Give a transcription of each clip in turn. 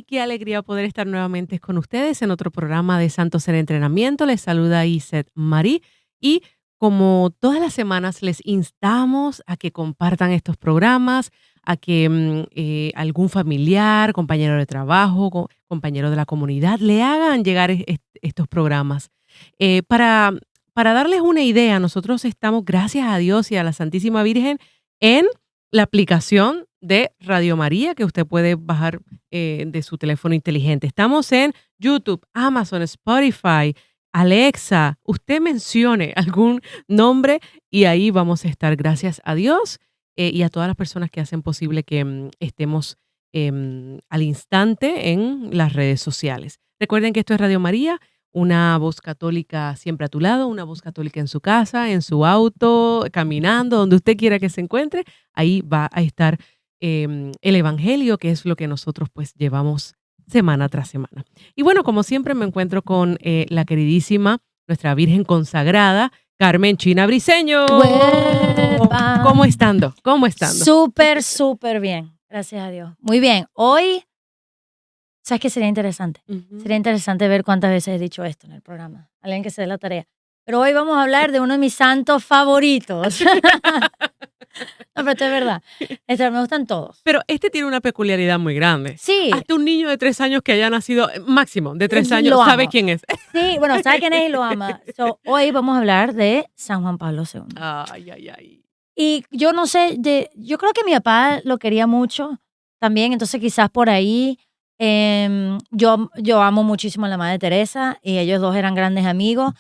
qué alegría poder estar nuevamente con ustedes en otro programa de Santos en Entrenamiento. Les saluda Iset Marí y como todas las semanas les instamos a que compartan estos programas, a que algún familiar, compañero de trabajo, compañero de la comunidad le hagan llegar estos programas. Para darles una idea, nosotros estamos, gracias a Dios y a la Santísima Virgen, en la aplicación de Radio María que usted puede bajar de su teléfono inteligente. Estamos en YouTube, Amazon, Spotify, Alexa. Usted mencione algún nombre y ahí vamos a estar. Gracias a Dios y a todas las personas que hacen posible que estemos al instante en las redes sociales. Recuerden que esto es Radio María, una voz católica siempre a tu lado, una voz católica en su casa, en su auto, caminando, donde usted quiera que se encuentre. Ahí va a estar el Evangelio, que es lo que nosotros pues llevamos semana tras semana. Y bueno, como siempre me encuentro con la queridísima, nuestra Virgen consagrada, Carmen China Briceño. ¡Huepa! ¿Cómo estando? ¿Cómo estando? Súper bien. Gracias a Dios. Muy bien. Hoy, ¿sabes qué sería interesante? Sería interesante ver cuántas veces he dicho esto en el programa. Alguien que se dé la tarea. Pero hoy vamos a hablar de uno de mis santos favoritos. No, pero esto es verdad. Me gustan todos. Pero este tiene una peculiaridad muy grande. Sí. Hasta un niño de 3 años que haya nacido, máximo de 3 años, Lo sabe amo. quién es. Sí, bueno, sabe quién es y lo ama. Hoy vamos a hablar de San Juan Pablo II. Ay. Y yo no sé, yo creo que mi papá lo quería mucho también, entonces quizás por ahí yo amo muchísimo a la Madre Teresa y ellos dos eran grandes amigos.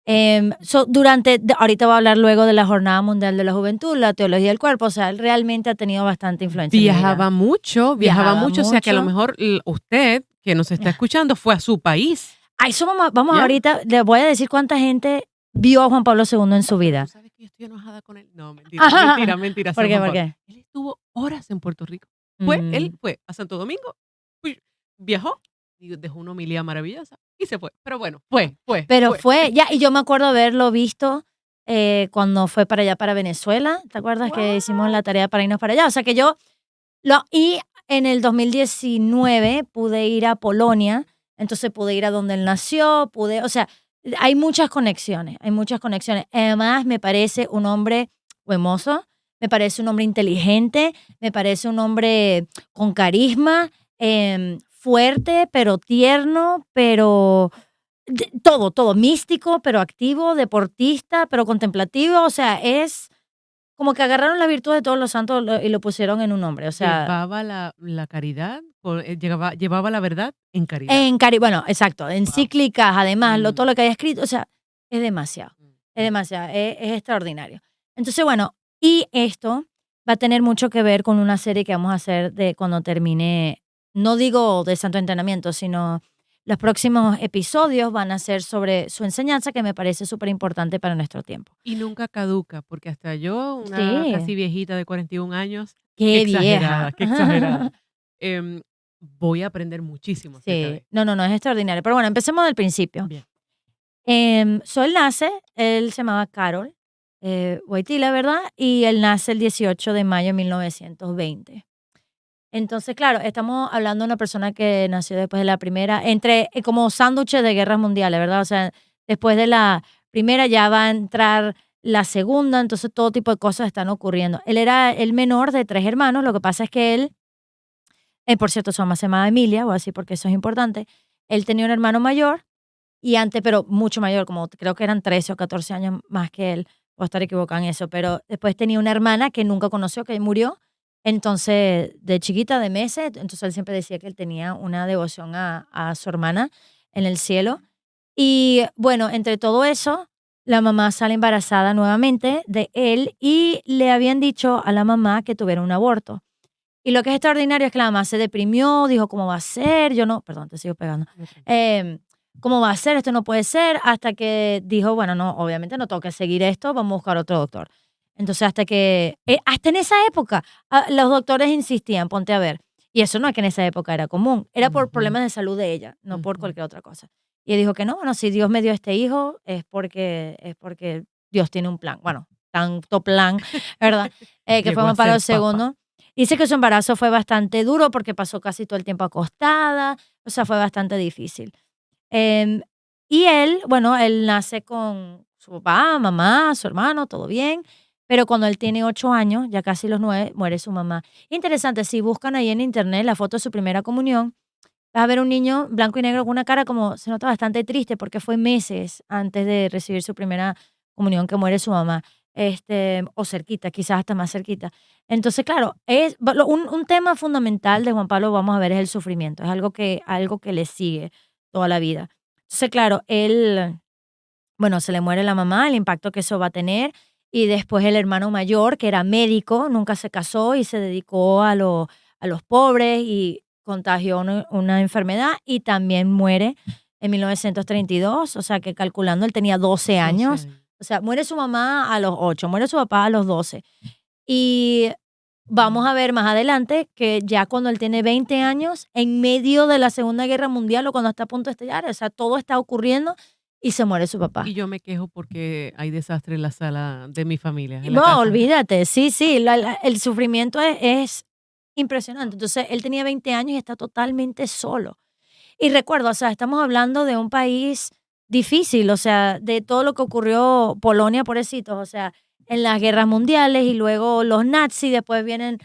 Ahorita voy a hablar luego de la Jornada Mundial de la Juventud, la teología del cuerpo, o sea, él realmente ha tenido bastante influencia en mi vida. Viajaba mucho, o sea que a lo mejor usted, que nos está escuchando, fue a su país. A eso vamos ahorita, les voy a decir cuánta gente vio a Juan Pablo II en su vida. ¿Tú sabes que yo estoy enojada con él? No, mentira. ¿Por qué? Él estuvo horas en Puerto Rico. Él fue a Santo Domingo, viajó, y dejó una homilía maravillosa y se fue. Pero bueno, fue. Y yo me acuerdo haberlo visto cuando fue para allá, para Venezuela. ¿Te acuerdas que hicimos la tarea para irnos para allá? O sea que y en el 2019 pude ir a Polonia, entonces pude ir a donde él nació, o sea, hay muchas conexiones. Además, me parece un hombre hermoso, me parece un hombre inteligente, me parece un hombre con carisma, fuerte, pero tierno, pero todo, místico, pero activo, deportista, pero contemplativo, o sea, es como que agarraron la virtud de todos los santos y lo pusieron en un hombre, o sea. Llevaba la caridad, llevaba la verdad en caridad. Bueno, exacto, encíclicas, además, todo lo que había escrito, o sea, es demasiado, es extraordinario. Entonces, bueno, y esto va a tener mucho que ver con una serie que vamos a hacer de cuando termine, no digo de Santo Entrenamiento, sino los próximos episodios van a ser sobre su enseñanza, que me parece súper importante para nuestro tiempo. Y nunca caduca, porque hasta yo, una casi viejita de 41 años, qué exagerada, vieja. qué exagerada. Voy a aprender muchísimo. Sí, no, es extraordinario. Pero bueno, empecemos del principio. Bien. Él se llamaba Carol Wojtyla, ¿verdad? Y él nace el 18 de mayo de 1920. Entonces, claro, estamos hablando de una persona que nació después de la primera, como sándwiches de guerras mundiales, ¿verdad? O sea, después de la primera ya va a entrar la segunda, entonces todo tipo de cosas están ocurriendo. Él era el menor de 3 hermanos, lo que pasa es que él, por cierto, su mamá se llamaba Emilia, o así porque eso es importante. Él tenía un hermano mayor, pero mucho mayor, como creo que eran 13 o 14 años más que él, puedo estar equivocada en eso, pero después tenía una hermana que nunca conoció, que murió. Entonces, de chiquita, de meses, entonces él siempre decía que él tenía una devoción a su hermana en el cielo. Y bueno, entre todo eso, la mamá sale embarazada nuevamente de él y le habían dicho a la mamá que tuviera un aborto. Y lo que es extraordinario es que la mamá se deprimió, dijo, ¿cómo va a ser? Perdón, te sigo pegando. ¿Cómo va a ser? Esto no puede ser. Hasta que dijo, bueno, no, obviamente no tengo que seguir esto, vamos a buscar otro doctor. Entonces, hasta en esa época, los doctores insistían, ponte a ver. Y eso no es que en esa época era común. Era por problemas de salud de ella, no por cualquier otra cosa. Y él dijo que no, bueno, si Dios me dio este hijo, es porque Dios tiene un plan. Bueno, tanto plan, ¿verdad? Que fue Juan Pablo II. Dice que su embarazo fue bastante duro porque pasó casi todo el tiempo acostada, o sea, fue bastante difícil. Em, y él, bueno, él nace con su papá, mamá, su hermano, todo bien, pero cuando él tiene 8 años, ya casi los 9, muere su mamá. Interesante, si buscan ahí en internet la foto de su primera comunión, vas a ver un niño blanco y negro con una cara como se nota bastante triste porque fue meses antes de recibir su primera comunión que muere su mamá, o cerquita, quizás hasta más cerquita. Entonces, claro, un tema fundamental de Juan Pablo, vamos a ver, es el sufrimiento, es algo que le sigue toda la vida. Entonces, claro, él, bueno, se le muere la mamá, el impacto que eso va a tener, y después el hermano mayor, que era médico, nunca se casó y se dedicó a los pobres y contagió una enfermedad y también muere en 1932, o sea que calculando, él tenía 12 12 años, años. o sea, muere su mamá a los 8, muere su papá a los 12. Y vamos a ver más adelante que ya cuando él tiene 20 años, en medio de la Segunda Guerra Mundial o cuando está a punto de estallar, o sea, todo está ocurriendo y se muere su papá. Y yo me quejo porque hay desastre en la sala de mi familia, Y en la no, casa. olvídate, sí, sí, el sufrimiento es impresionante. Entonces, él tenía 20 años y está totalmente solo. Y recuerdo, o sea, estamos hablando de un país difícil, o sea, de todo lo que ocurrió Polonia, pobrecitos, o sea, en las guerras mundiales y luego los nazis, después vienen,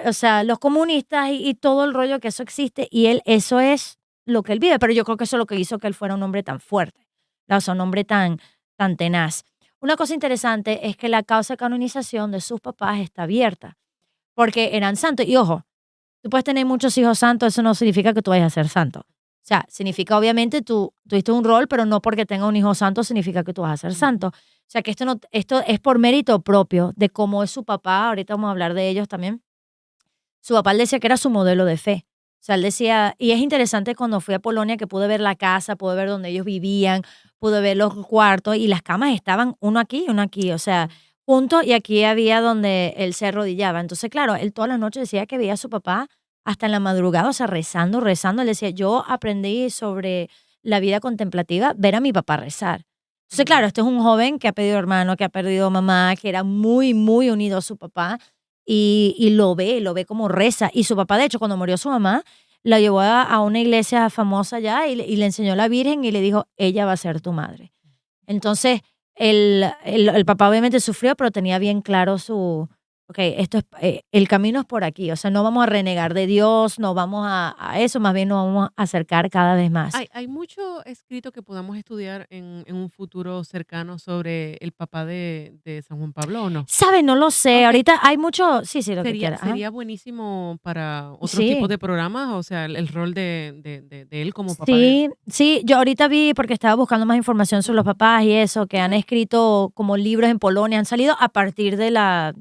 o sea, los comunistas y todo el rollo que eso existe y él, eso es lo que él vive, pero yo creo que eso es lo que hizo que él fuera un hombre tan fuerte, o sea, un hombre tan tenaz. Una cosa interesante es que la causa de canonización de sus papás está abierta, porque eran santos. Y ojo, tú puedes tener muchos hijos santos, eso no significa que tú vayas a ser santo. O sea, significa obviamente tú tuviste un rol, pero no porque tenga un hijo santo significa que tú vas a ser santo. Ujú. O sea, que esto es por mérito propio de cómo es su papá, ahorita vamos a hablar de ellos también. Su papá él decía que era su modelo de fe. O sea, él decía, y es interesante cuando fui a Polonia que pude ver la casa, pude ver donde ellos vivían, pude ver los cuartos y las camas estaban uno aquí y uno aquí, o sea, juntos y aquí había donde él se arrodillaba. Entonces, claro, él todas las noches decía que veía a su papá hasta en la madrugada, o sea, rezando, rezando. Él decía, yo aprendí sobre la vida contemplativa, ver a mi papá rezar. Entonces, Mm. claro, este es un joven que ha perdido hermano, que ha perdido mamá, que era muy, muy unido a su papá y lo ve como reza. Y su papá, de hecho, cuando murió su mamá, la llevó a una iglesia famosa allá y le enseñó a la Virgen y le dijo, ella va a ser tu madre. Entonces, el papá obviamente sufrió, pero tenía bien claro ok, esto es, el camino es por aquí. O sea, no vamos a renegar de Dios, no vamos a eso, más bien nos vamos a acercar cada vez más. Hay mucho escrito que podamos estudiar en un futuro cercano sobre el papá de San Juan Pablo, ¿o no? ¿Sabe? No lo sé. Okey. Ahorita hay mucho, sí, sí, lo que Sería quiera. Ajá. sería buenísimo para otros tipos Sí. de programas, o sea, el rol de él como papá de Sí, sí, yo ahorita vi, porque estaba buscando más información sobre los papás y eso, que han okey. escrito como libros en Polonia, han salido a partir de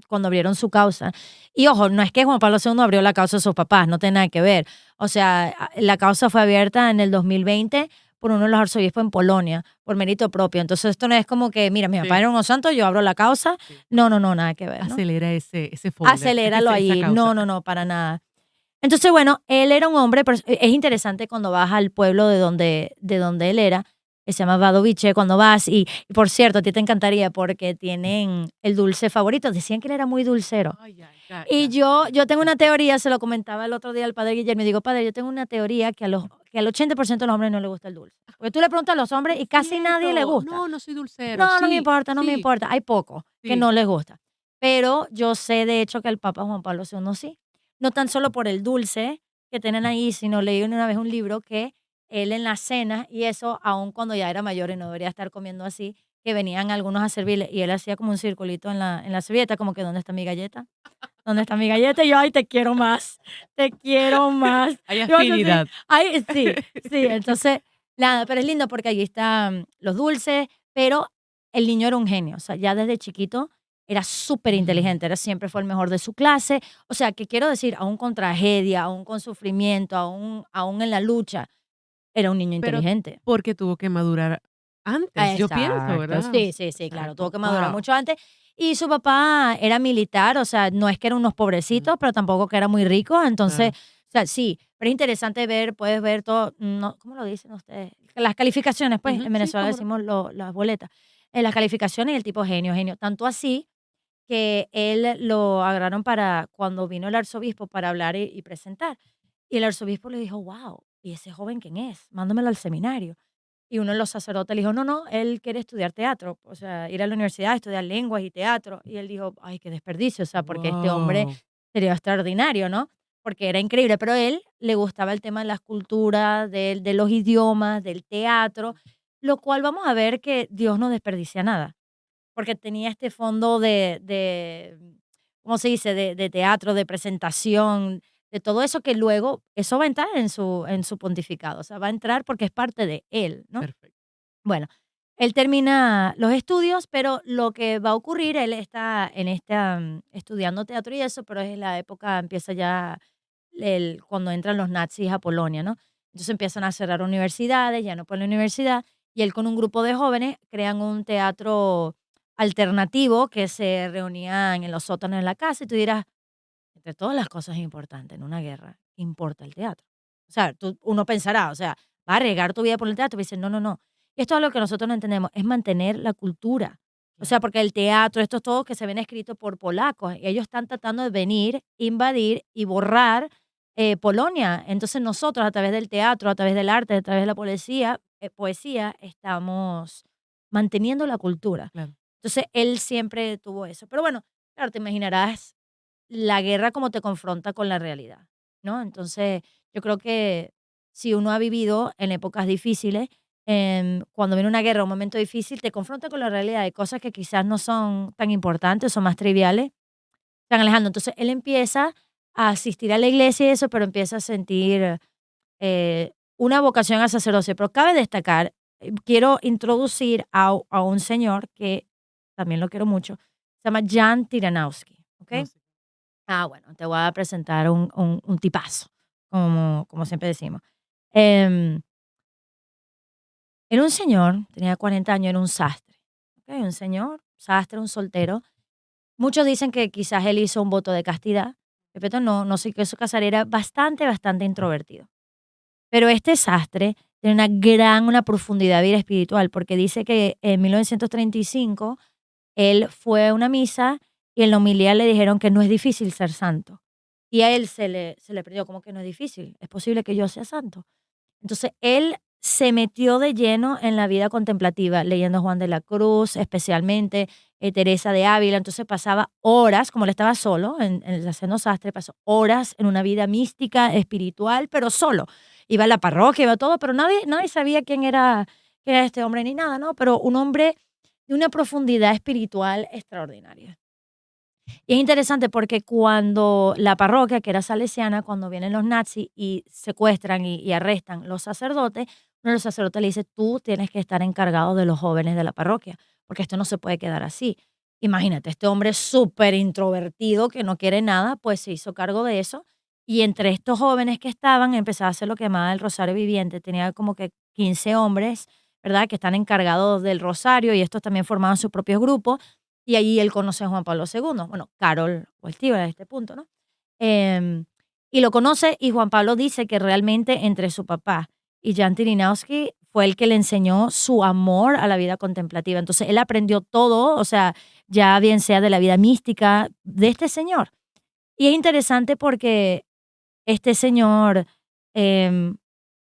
cuando abrieron su causa. Y ojo, no es que Juan Pablo II abrió la causa de sus papás, no tiene nada que ver. O sea, la causa fue abierta en el 2020 por uno de los arzobispos en Polonia, por mérito propio. Entonces esto no es como que, mira, mi papá Sí, era unos santos, yo abro la causa. sí. No, no, no, nada que ver, ¿no? Acelera ese folder, Aceléralo esa ahí. causa. No, no, no, para nada. Entonces, bueno, él era un hombre, pero es interesante cuando vas al pueblo de donde él era, que se llama Wadowice, cuando vas, y por cierto, a ti te encantaría porque tienen el dulce favorito. Decían que él era muy dulcero. Ay, ya, ya, Y ya. yo tengo una teoría, se lo comentaba el otro día al padre Guillermo, y digo, padre, yo tengo una teoría que al 80% de los hombres no les gusta el dulce. Porque tú le preguntas a los hombres Es y casi nadie le cierto. gusta. No, no soy dulcero. No, no me Sí, importa, no me sí, importa. Hay pocos que sí. no les gusta. Pero yo sé, de hecho, que el Papa Juan Pablo II sí. No tan solo por el dulce que tienen ahí, sino leí una vez un libro que él en las cenas, y eso aun cuando ya era mayor y no debería estar comiendo así, que venían algunos a servirle y él hacía como un circulito en la servilleta, como que ¿dónde está mi galleta? ¿Dónde está mi galleta? Y yo, ay, te quiero más, te quiero más. Hay Yo así, afinidad. ay, sí, sí, entonces, nada, pero es lindo porque allí están los dulces, pero el niño era un genio, o sea, ya desde chiquito era súper Ujú. inteligente, siempre fue el mejor de su clase, o sea, que quiero decir, aún con tragedia, aún con sufrimiento, aún en la lucha, era un niño Pero inteligente. porque tuvo que madurar antes, yo pienso, Exacto, ¿verdad? sí, sí, sí, claro, tuvo Exacto. que madurar Wow. mucho antes. Y su papá era militar, o sea, no es que eran unos pobrecitos, pero tampoco que era muy rico, entonces, Claro. o sea, sí, pero es interesante ver, puedes ver todo, no, ¿cómo lo dicen ustedes? Las calificaciones, pues, Ujú. en Sí, Venezuela cómo no. decimos las boletas, las calificaciones y el tipo genio, genio, tanto así que él lo agarraron para cuando vino el arzobispo para hablar y presentar. Y el arzobispo le dijo, wow, ¿y ese joven quién es? Mándamelo al seminario. Y uno de los sacerdotes le dijo, no, no, él quiere estudiar teatro, o sea, ir a la universidad, estudiar lenguas y teatro. Y él dijo, ay, qué desperdicio, o sea, porque este hombre Wow. sería extraordinario, ¿no? Porque era increíble, pero a él le gustaba el tema de las culturas, de los idiomas, del teatro, lo cual vamos a ver que Dios no desperdicia nada, porque tenía este fondo ¿cómo se dice?, de teatro, de presentación, de todo eso que luego, eso va a entrar en su pontificado, o sea, va a entrar porque es parte de él, ¿no? Perfecto. Bueno, él termina los estudios, pero lo que va a ocurrir, él está estudiando teatro y eso, pero es la época, empieza ya cuando entran los nazis a Polonia, ¿no? Entonces empiezan a cerrar universidades, ya no puede la universidad, y él con un grupo de jóvenes crean un teatro alternativo que se reunían en los sótanos de la casa, y tú dirás, entre todas las cosas importantes en una guerra, importa el teatro. O sea, uno pensará, o sea, va a arriesgar tu vida por el teatro, y dice, no, no, no. Esto es lo que nosotros no entendemos, es mantener la cultura. O sea, Claro. porque el teatro, esto es todo que se ven escrito por polacos, y ellos están tratando de venir, invadir y borrar Polonia. Entonces nosotros a través del teatro, a través del arte, a través de la poesía, estamos manteniendo la cultura. Claro. Entonces él siempre tuvo eso. Pero bueno, claro, te imaginarás la guerra como te confronta con la realidad, ¿no? Entonces, yo creo que si uno ha vivido en épocas difíciles, cuando viene una guerra, un momento difícil, te confronta con la realidad de cosas que quizás no son tan importantes, son más triviales, están alejando. Entonces, él empieza a asistir a la iglesia y eso, pero empieza a sentir una vocación al sacerdocio. Pero cabe destacar, quiero introducir a un señor que también lo quiero mucho, se llama Jan Tiranowski, ¿ok? No sé. Ah, bueno, te voy a presentar un tipazo, como siempre decimos. Em, Era un señor, tenía 40 años, era un sastre, ¿ok? Un señor, sastre, un soltero. Muchos dicen que quizás él hizo un voto de castidad. Repito, no sé qué su casar era bastante, bastante introvertido. Pero este sastre tiene una profundidad de vida espiritual, porque dice que en 1935 él fue a una misa y en la homilía le dijeron que no es difícil ser santo. Y a él se le prendió como que no es difícil, es posible que yo sea santo. Entonces él se metió de lleno en la vida contemplativa, leyendo Juan de la Cruz, especialmente Teresa de Ávila. Entonces pasaba horas, como él estaba solo en el haciendo sastre, pasó horas en una vida mística, espiritual, pero solo. Iba a la parroquia, iba a todo, pero nadie sabía quién era este hombre ni nada, ¿no? Pero un hombre de una profundidad espiritual extraordinaria. Y es interesante porque cuando la parroquia, que era salesiana, cuando vienen los nazis y secuestran y arrestan los sacerdotes, uno de los sacerdotes le dice, tú tienes que estar encargado de los jóvenes de la parroquia, porque esto no se puede quedar así. Imagínate, este hombre súper introvertido que no quiere nada, pues se hizo cargo de eso. Y entre estos jóvenes que estaban, empezaba a hacer lo que llamaba el Rosario Viviente. Tenía como que 15 hombres, ¿verdad?, que están encargados del Rosario, y estos también formaban sus propios grupos, y allí él conoce a Juan Pablo II, bueno, Carol Wojtyła a este punto, ¿no? Em, y lo conoce, y Juan Pablo dice que realmente entre su papá y Jan Tyrinowski fue el que le enseñó su amor a la vida contemplativa. Entonces él aprendió todo, o sea, ya bien sea de la vida mística de este señor. Y es interesante porque este señor, em,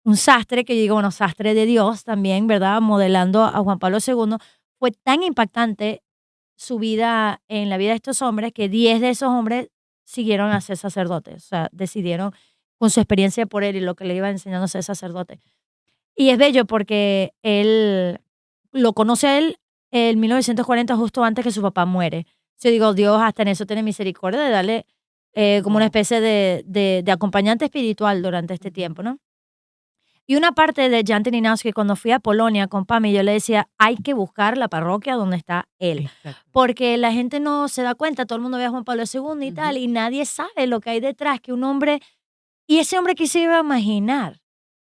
un sastre, que yo digo, bueno, sastre de Dios también, ¿verdad? Modelando a Juan Pablo II, fue tan impactante su vida en la vida de estos hombres, que 10 de esos hombres siguieron a ser sacerdotes, o sea, decidieron con su experiencia por él y lo que le iba enseñando a ser sacerdote. Y es bello porque él lo conoce a él en 1940, justo antes que su papá muere. Yo digo, Dios hasta en eso tiene misericordia de darle como una Wow. especie de acompañante espiritual durante este tiempo, ¿no? Y una parte de Jan Tyrinowski, cuando fui a Polonia con Pami, yo le decía, hay que buscar la parroquia donde está él, Exacto. porque la gente no se da cuenta, todo el mundo ve a Juan Pablo II y tal, Ujú. y nadie sabe lo que hay detrás, que un hombre, y ese hombre que se iba a imaginar.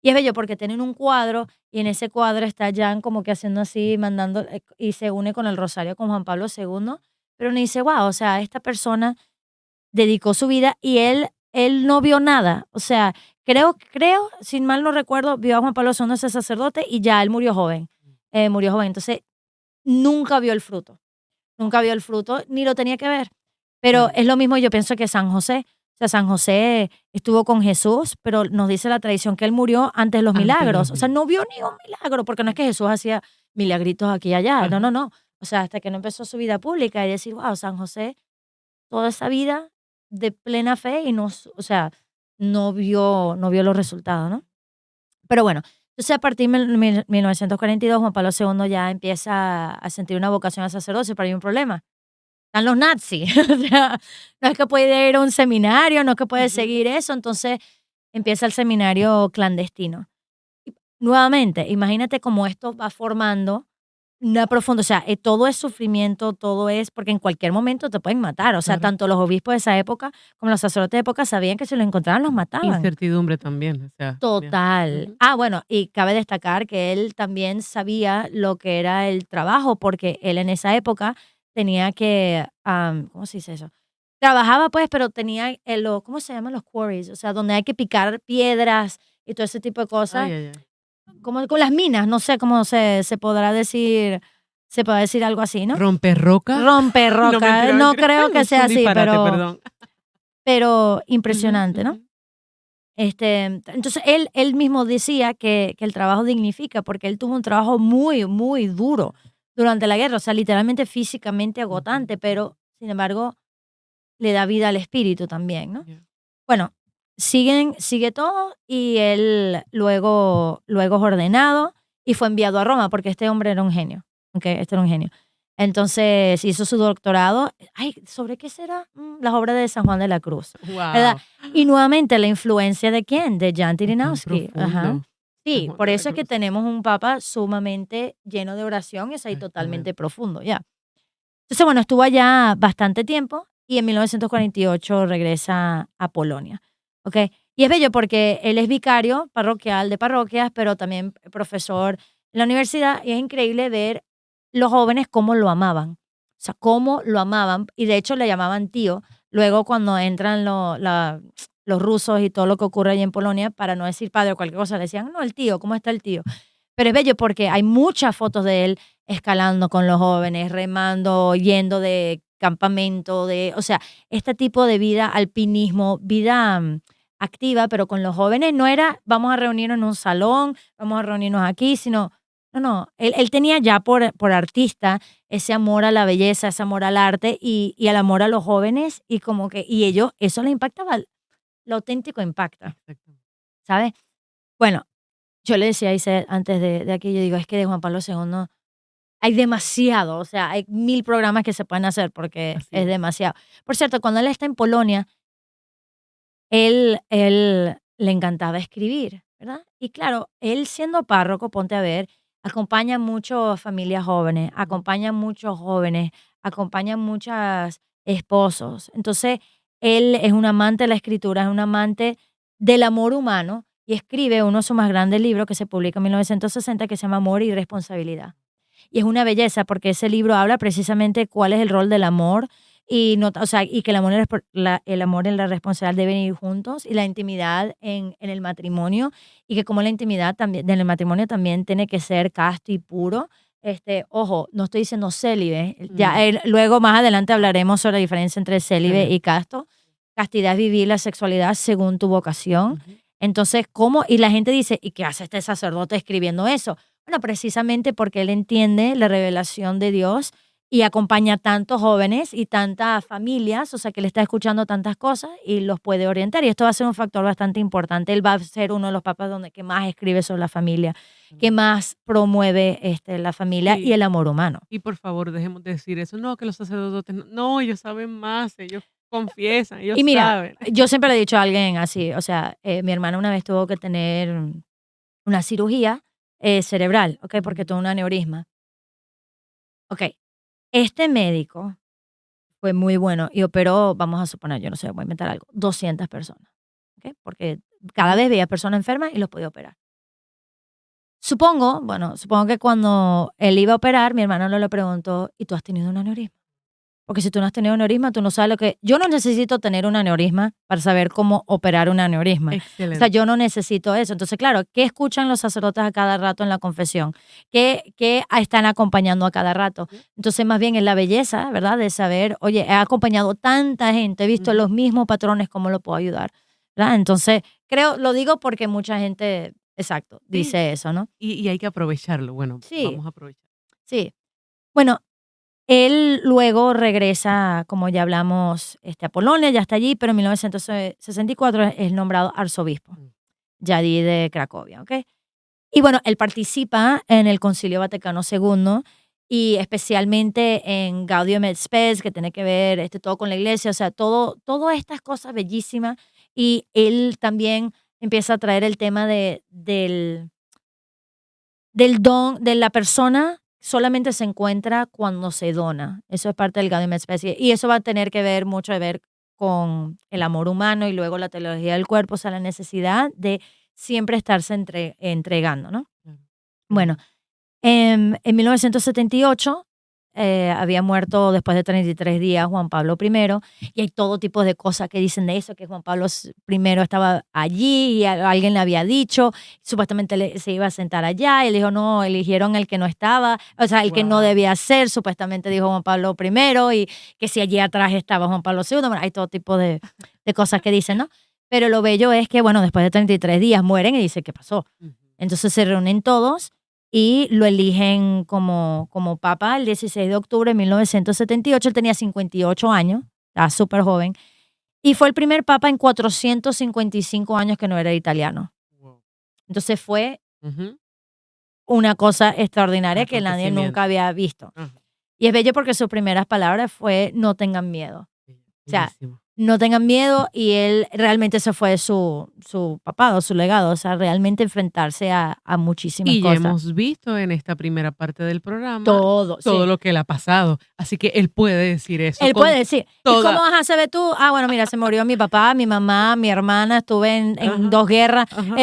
Y es bello porque tienen un cuadro, y en ese cuadro está Jan como que haciendo así, mandando, y se une con el rosario con Juan Pablo II, pero uno dice, wow, o sea, esta persona dedicó su vida y él no vio nada. O sea, creo, sin mal no recuerdo, vio a Juan Pablo II ese sacerdote y ya él murió joven. Murió joven. Entonces, nunca vio el fruto. nunca vio el fruto, ni lo tenía que ver. Pero Claro. es lo mismo, yo pienso que San José. O sea, San José estuvo con Jesús, pero nos dice la tradición que él murió antes de los Antes de los milagros. O sea, milagros. no vio ni un milagro, porque no es que Jesús hacía milagritos aquí y allá. No, no, Ajá. no. O sea, hasta que no empezó su vida pública y decir, wow, San José, toda esa vida de plena fe y no, o sea, no vio los resultados, ¿no? Pero bueno, entonces a partir de 1942, Juan Pablo II ya empieza a sentir una vocación al sacerdocio, pero hay un problema. Están los nazis. O sea, no es que puede ir a un seminario, no es que puede Ujú. seguir eso, entonces empieza el seminario clandestino. Y nuevamente, imagínate cómo esto va formando una profunda, o sea, todo es sufrimiento, todo es, porque en cualquier momento te pueden matar. O sea, Claro. tanto los obispos de esa época como los sacerdotes de época sabían que si lo encontraban los mataban. Incertidumbre también, o sea, también. Total. Ujú. Ah, bueno, y cabe destacar que él también sabía lo que era el trabajo, porque él en esa época tenía que, ¿cómo se dice eso? Trabajaba pues, pero tenía, ¿cómo se llaman los quarries? O sea, donde hay que picar piedras y todo ese tipo de cosas, Ay, ay, ay. como con las minas, no sé cómo se podrá decir, se puede decir algo así, ¿no? ¿Romper roca? Romper No, roca, mentira, no mentira. creo que Es sea un así, disparate, pero, perdón. pero Ujú, impresionante, ¿no? ujú. Entonces él mismo decía que el trabajo dignifica, porque él tuvo un trabajo muy, muy duro durante la guerra, o sea, literalmente físicamente Ujú, agotante, pero sin embargo le da vida al espíritu también, ¿no? ya. Bueno, sigue todo y él luego es ordenado y fue enviado a Roma, porque este hombre era un genio, ¿ok? Este era un genio. Entonces hizo su doctorado. Ay, ¿sobre qué será? Las obras de San Juan de la Cruz, ¿verdad? Guau, Y nuevamente la influencia de ¿quién? De Jan tan Tyrinowski. Ajá. profundo, San Sí, Juan por de la eso es que Cruz. tenemos un papa sumamente lleno de oración y es ahí totalmente Exactamente. profundo, ya. Entonces, bueno, estuvo allá bastante tiempo y en 1948 regresa a Polonia, ¿ok? Y es bello porque él es vicario parroquial de parroquias, pero también profesor en la universidad, y es increíble ver los jóvenes cómo lo amaban, o sea, cómo lo amaban, y de hecho le llamaban tío. Luego cuando entran los rusos y todo lo que ocurre allí en Polonia, para no decir padre o cualquier cosa, le decían, no, el tío, ¿cómo está el tío? Pero es bello porque hay muchas fotos de él escalando con los jóvenes, remando, yendo de campamento, o sea, este tipo de vida, alpinismo, vida activa, pero con los jóvenes no era vamos a reunirnos en un salón, vamos a reunirnos aquí, sino, no, no, él tenía ya por artista ese amor a la belleza, ese amor al arte y el amor a los jóvenes y como que, y ellos, eso les impactaba, lo auténtico impacta, Exacto. ¿sabes? Bueno, yo le decía a Isel antes de aquí, yo digo, es que de Juan Pablo II hay demasiado, o sea, hay 1000 programas que se pueden hacer porque Así es es. demasiado. Por cierto, cuando él está en Polonia, él le encantaba escribir, ¿verdad? Y claro, él siendo párroco, ponte a ver, acompaña mucho a familias jóvenes, Ujú. acompaña muchos jóvenes, acompaña muchos esposos. Entonces, él es un amante de la escritura, es un amante del amor humano y escribe uno de sus más grandes libros que se publica en 1960 que se llama Amor y Responsabilidad. Y es una belleza porque ese libro habla precisamente cuál es el rol del amor y no, o sea, y que el amor el amor y la responsabilidad deben ir juntos y la intimidad en el matrimonio y que como la intimidad también en el matrimonio también tiene que ser casto y puro. Ojo, no estoy diciendo célibe, No, luego más adelante hablaremos sobre la diferencia entre célibe excelente. y casto. Castidad es vivir la sexualidad según tu vocación. Ujú. Entonces, ¿cómo? Y la gente dice, ¿y qué hace este sacerdote escribiendo eso? Bueno, precisamente porque él entiende la revelación de Dios y acompaña a tantos jóvenes y tantas familias, o sea, que le está escuchando tantas cosas y los puede orientar. Y esto va a ser un factor bastante importante. Él va a ser uno de los papas que más escribe sobre la familia, que Excelente. más promueve la familia y Sí, el amor humano. y por favor, dejemos de decir eso. No, que los sacerdotes no, ellos saben más, ellos confiesan, ellos Y mira, saben. yo siempre le he dicho a alguien así, o sea, mi hermana una vez tuvo que tener una cirugía cerebral, ¿ok? Porque Ujú. tuvo un aneurisma. Ok, este médico fue muy bueno y operó, vamos a suponer, yo no sé, voy a inventar algo, 200 personas, ¿ok? Porque cada Ujú. vez veía personas enfermas y los podía operar. Supongo que cuando él iba a operar, mi hermano le preguntó, ¿y tú has tenido un aneurisma? Porque si tú no has tenido aneurisma, tú no sabes lo que... Yo no necesito tener un aneurisma para saber cómo operar un aneurisma. O sea, Excelente. yo no necesito eso. Entonces, claro, ¿qué escuchan los sacerdotes a cada rato en la confesión? ¿Qué están acompañando a cada rato? Ujú, Entonces, más bien es la belleza, ¿verdad? De saber, oye, he acompañado tanta gente, he visto ujú. los mismos patrones, ¿cómo lo puedo ayudar? ¿Verdad? Entonces, lo digo porque mucha gente, exacto, Sí, dice eso, ¿no? y hay que aprovecharlo. Bueno, Sí, vamos a aprovechar. sí. Bueno, él luego regresa, como ya hablamos, a Polonia, ya está allí, pero en 1964 es nombrado arzobispo, Mm, ya allí de Cracovia, ¿ok? Y bueno, él participa en el Concilio Vaticano II y especialmente en Gaudium et Spes, que tiene que ver todo con la iglesia, o sea, todas estas cosas bellísimas. Y él también empieza a traer el tema del don, de la persona solamente se encuentra cuando se dona. Eso es parte del Gaudium et Spes. Y eso va a tener que ver mucho de ver con el amor humano y luego la teología del cuerpo, o sea, la necesidad de siempre estarse entregando, ¿no? claro, Bueno, claro. en 1978 había muerto después de 33 días Juan Pablo I, y hay todo tipo de cosas que dicen de eso, que Juan Pablo I estaba allí y alguien le había dicho, supuestamente se iba a sentar allá, y él dijo, no, eligieron el que no estaba, o sea, el que no Guau. debía ser, supuestamente dijo Juan Pablo I, y que si allí atrás estaba Juan Pablo II, bueno, hay todo tipo de cosas que dicen, ¿no? Pero lo bello es que, bueno, después de 33 días mueren y dice, ¿qué pasó? Ujú. Entonces se reúnen todos y lo eligen como papa el 16 de octubre de 1978. Él tenía 58 años, estaba súper joven, y fue el primer papa en 455 años que no era italiano. Wow. Entonces fue Ujú. una cosa extraordinaria que nadie nunca Acontecimiento. había visto. Ajá. Y es bello porque sus primeras palabras fue no tengan miedo. O sea, Bellísimo. no tengan miedo, y él realmente ese fue su papado, su legado, o sea, realmente enfrentarse a muchísimas Y ya cosas. hemos visto en esta primera parte del programa Todo, todo sí. lo que le ha pasado, así que él puede decir eso Él puede con decir, ¿y cómo toda vas a saber tú? Ah, bueno, mira, se murió mi papá, mi mamá, mi hermana, estuve en ajá, 2 guerras. ajá.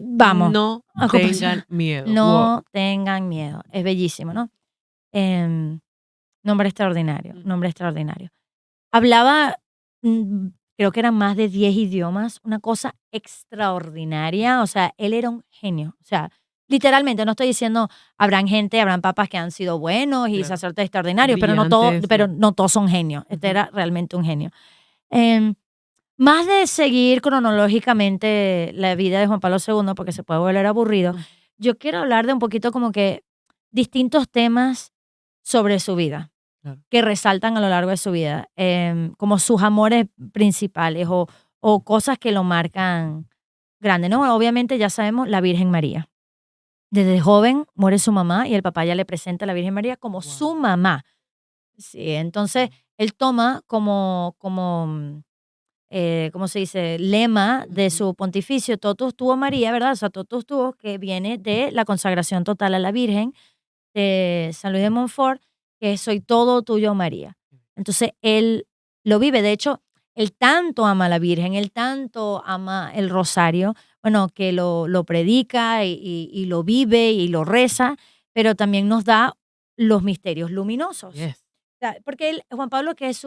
Vamos, No a tengan compasión. miedo. Wow. No tengan miedo. Es bellísimo, ¿no? Em, Nombre extraordinario, Ujú. nombre extraordinario. Hablaba, creo que eran más de 10 idiomas, una cosa extraordinaria. O sea, él era un genio. O sea, literalmente, no estoy diciendo, habrán papas que han sido buenos y Claro. sacerdotes extraordinarios, Brillantes, pero no todos son genios. Este ujú. era realmente un genio. Em, Más de seguir cronológicamente la vida de Juan Pablo II, porque se puede volver aburrido, Mm, yo quiero hablar de un poquito como que distintos temas sobre su vida claro. que resaltan a lo largo de su vida, como sus amores principales o cosas que lo marcan grande, ¿no? Obviamente ya sabemos la Virgen María. Desde joven muere su mamá y el papá ya le presenta a la Virgen María como su Guau. mamá. Sí, entonces él toma ¿cómo se dice? Lema de Ujú. su pontificio, totus tuo María, ¿verdad? O sea, totus tuo, que viene de la consagración total a la Virgen de San Luis de Montfort, que es soy todo tuyo, María. Entonces, él lo vive. De hecho, él tanto ama a la Virgen, él tanto ama el rosario, bueno, que lo predica y lo vive y lo reza, pero también nos da los misterios luminosos. Yes. O sea, porque Juan Pablo, es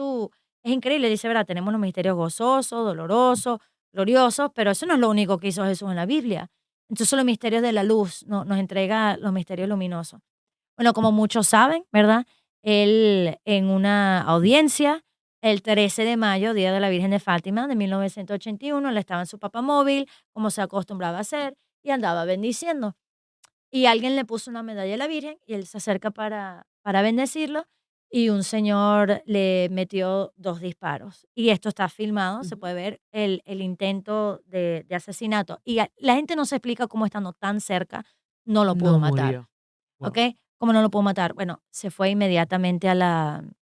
increíble, dice, ¿verdad? Tenemos los misterios gozosos, dolorosos, gloriosos, pero eso no es lo único que hizo Jesús en la Biblia. Entonces los misterios de la luz nos entrega los misterios luminosos. Bueno, como muchos saben, ¿verdad? Él en una audiencia el 13 de mayo, Día de la Virgen de Fátima de 1981, él estaba en su papamóvil, como se acostumbraba a hacer, y andaba bendiciendo. Y alguien le puso una medalla a la Virgen y él se acerca para bendecirlo, y un señor le metió 2 disparos. Y esto está filmado, se Ujú. puede ver el intento de asesinato. Y la gente no se explica cómo estando tan cerca no lo pudo No matar. murió. ¿Ok? Wow. ¿Cómo no lo pudo matar? Bueno, se fue inmediatamente ¿Hospital?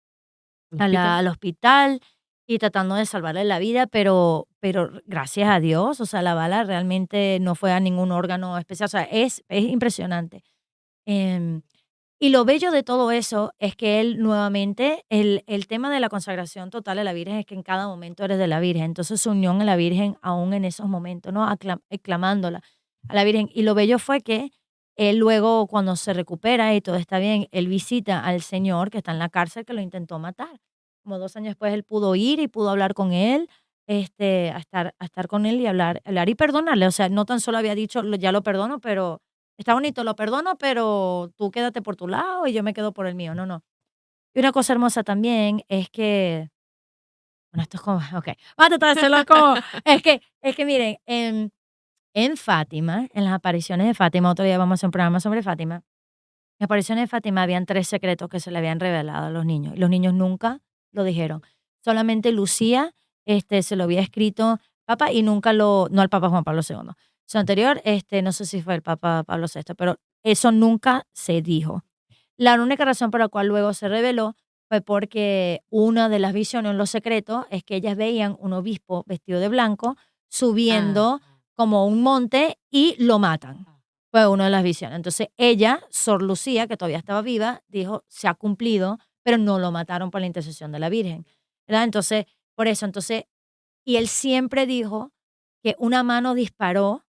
al hospital y tratando de salvarle la vida, pero gracias a Dios, o sea, la bala realmente no fue a ningún órgano especial, o sea, es impresionante. Em, y lo bello de todo eso es que él nuevamente, el tema de la consagración total a la Virgen es que en cada momento eres de la Virgen, entonces su unión a la Virgen aún en esos momentos, ¿no? Aclamándola a la Virgen. Y lo bello fue que él luego, cuando se recupera y todo está bien, él visita al señor que está en la cárcel que lo intentó matar. como 2 años después él pudo ir y pudo hablar con él, a estar con él y hablar y perdonarle. O sea, no tan solo había dicho: "Ya lo perdono, pero está bonito, lo perdono, pero tú quédate por tu lado y yo me quedo por el mío". No, no. Y una cosa hermosa también es que, bueno, esto es como, okey, voy a tratar de hacerlo como es que miren, en Fátima, en las apariciones de Fátima, otro día vamos a hacer un programa sobre Fátima. En las apariciones de Fátima habían 3 secretos que se le habían revelado a los niños, y los niños nunca lo dijeron. Solamente Lucía, se lo había escrito Papa y nunca no al Papa Juan Pablo II. Su anterior, no sé si fue el Papa Pablo VI, pero eso nunca se dijo. La única razón por la cual luego se reveló fue porque una de las visiones en los secretos es que ellas veían un obispo vestido de blanco Ah, subiendo como un monte y lo matan. Fue una de las visiones. Entonces ella, Sor Lucía, que todavía estaba viva, dijo, se ha cumplido, pero no lo mataron por la intercesión de la Virgen. ¿Verdad? Entonces, por eso, entonces, y él siempre dijo que una mano disparó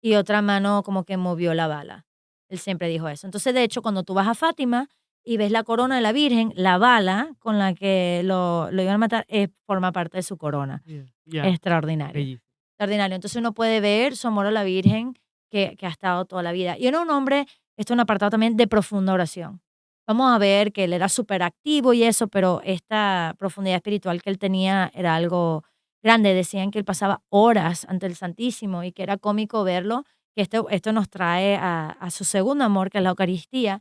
y otra mano como que movió la bala. Él siempre dijo eso. Entonces, de hecho, cuando tú vas a Fátima y ves la corona de la Virgen, la bala con la que lo iban a matar forma parte de su corona. ya, Extraordinario. bellísimo. Extraordinario. Entonces uno puede ver su amor a la Virgen que ha estado toda la vida. Y era un hombre, esto es un apartado también de profunda oración. Vamos a ver que él era súper activo y eso, pero esta profundidad espiritual que él tenía era algo grande. Decían que él pasaba horas ante el Santísimo y que era cómico verlo, que esto nos trae a su segundo amor, que es la Eucaristía,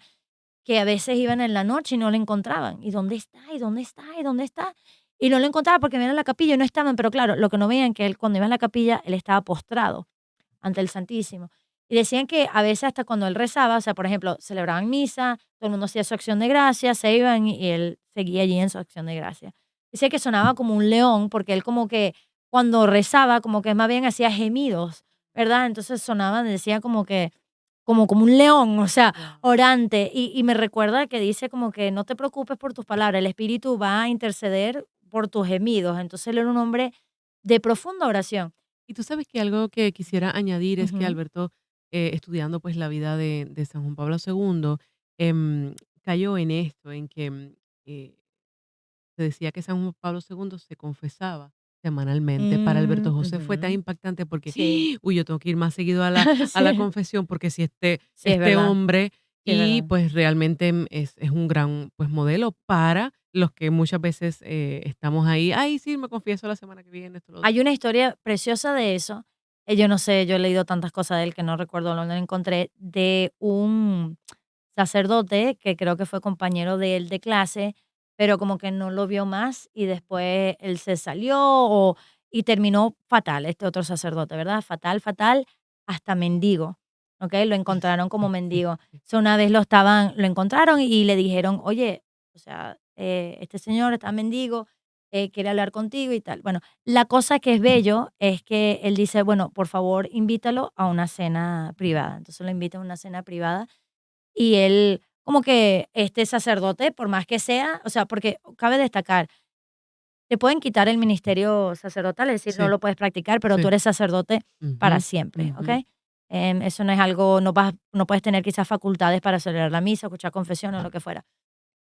que a veces iban en la noche y no lo encontraban. ¿Y dónde está? ¿Y dónde está? ¿Y dónde está? Y no lo encontraban porque venían a la capilla y no estaban, pero claro, lo que no veían que él cuando iba a la capilla, él estaba postrado ante el Santísimo. Y decían que a veces hasta cuando él rezaba, o sea, por ejemplo, celebraban misa, todo el mundo hacía su acción de gracias, se iban y él seguía allí en su acción de gracias. Dice que sonaba como un león porque él como que cuando rezaba, como que más bien hacía gemidos, ¿verdad? Entonces sonaban, decía como que como un león, o sea, Guau. orante. Y me recuerda que dice como que no te preocupes por tus palabras, el Espíritu va a interceder por tus gemidos. Entonces él era un hombre de profunda oración. Y tú sabes que algo que quisiera añadir es que Ujú. Alberto, estudiando pues la vida de San Juan Pablo II, cayó en esto, en que eh, se decía que San Juan Pablo II se confesaba semanalmente. Para Alberto José fue tan Ujú. impactante porque, Sí, uy, yo tengo que ir más seguido a la sí, confesión porque si sí, es este verdad, hombre sí, es y verdad. pues realmente es un gran pues modelo para los que muchas veces estamos ahí, ay, sí, me confieso la semana que viene, esto, lo otro. Hay una historia preciosa de eso. Yo no sé, yo he leído tantas cosas de él que no recuerdo dónde lo encontré, de un sacerdote que creo que fue compañero de él de clase, pero como que no lo vio más y después él se salió y terminó fatal, este otro sacerdote, ¿verdad? Fatal, fatal, hasta mendigo, ¿ok? Lo encontraron como mendigo. So, una vez lo encontraron y le dijeron, oye, o sea, este señor está mendigo, quiere hablar contigo y tal. Bueno, la cosa que es bello es que él dice, bueno, por favor, invítalo a una cena privada. Entonces lo invita a una cena privada y él, como que este sacerdote, por más que sea, o sea, porque cabe destacar, te pueden quitar el ministerio sacerdotal, es decir, no Sí, lo puedes practicar, pero tú sí. eres sacerdote para Ujú, siempre, ¿ok? ujú. Eso no es algo, no puedes tener quizás facultades para celebrar la misa, escuchar confesiones o lo que fuera.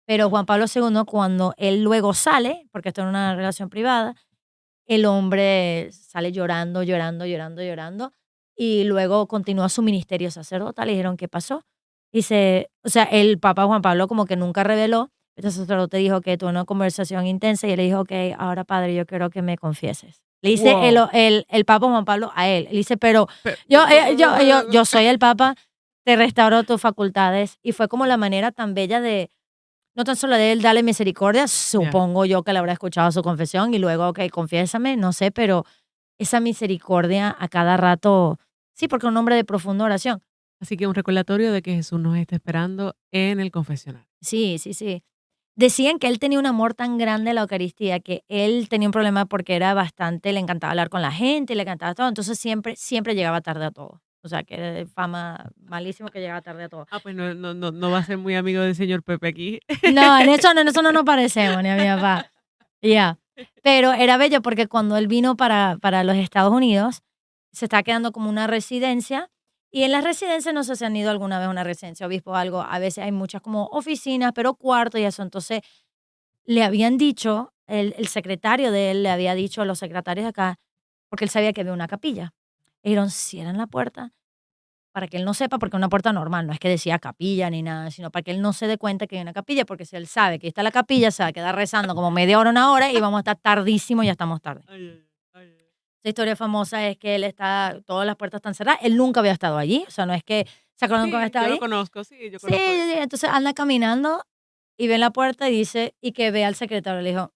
Pero Juan Pablo II, cuando él luego sale, porque esto era una relación privada, el hombre sale llorando, llorando, llorando, llorando, y luego continúa su ministerio sacerdotal. Le dijeron, ¿qué pasó? Dice, o sea, el Papa Juan Pablo como que nunca reveló. Este sacerdote dijo que tuvo una conversación intensa y él le dijo, ok, ahora padre, yo quiero que me confieses. Le dice Wow. el Papa Juan Pablo a él. Le dice, pero Pe yo soy el Papa, te restauro tus facultades. Y fue como la manera tan bella de, no tan solo de él darle misericordia, Ya. supongo yo que le habrá escuchado su confesión y luego, okey, confiésame, no sé, pero esa misericordia a cada rato, sí, porque un hombre de profunda oración. Así que un recordatorio de que Jesús nos está esperando en el confesionario. Sí, sí, sí. Decían que él tenía un amor tan grande a la Eucaristía, que él tenía un problema porque era bastante, le encantaba hablar con la gente, le encantaba todo, entonces siempre, siempre llegaba tarde a todo. O sea, que fama malísimo que llegaba tarde a todo. Ah, pues no va a ser muy amigo del señor Pepe aquí. No, en eso no nos parecemos, ni a mi papá. Ya. Pero era bello porque cuando él vino para los Estados Unidos, se está quedando como una residencia, y en las residencias, no sé si han ido alguna vez a una residencia, obispo o algo, a veces hay muchas como oficinas, pero cuartos y eso. Entonces, le habían dicho, el secretario de él le había dicho a los secretarios de acá, porque él sabía que había una capilla. Le dijeron, cierren la puerta para que él no sepa, porque es una puerta normal, no es que decía capilla ni nada, sino para que él no se dé cuenta que hay una capilla, porque si él sabe que está la capilla, se va a quedar rezando como media hora, una hora, y vamos a estar tardísimo, ya estamos tarde. Ay, ay, ay, ay. Esa historia famosa es que él está, todas las puertas están cerradas, él nunca había estado allí, o sea, no es que se acuerdan que había Sí, estado yo lo allí. conozco, sí, yo Sí, conozco eso. sí, entonces anda caminando y ve en la puerta y dice, y que ve al secretario, le dijo,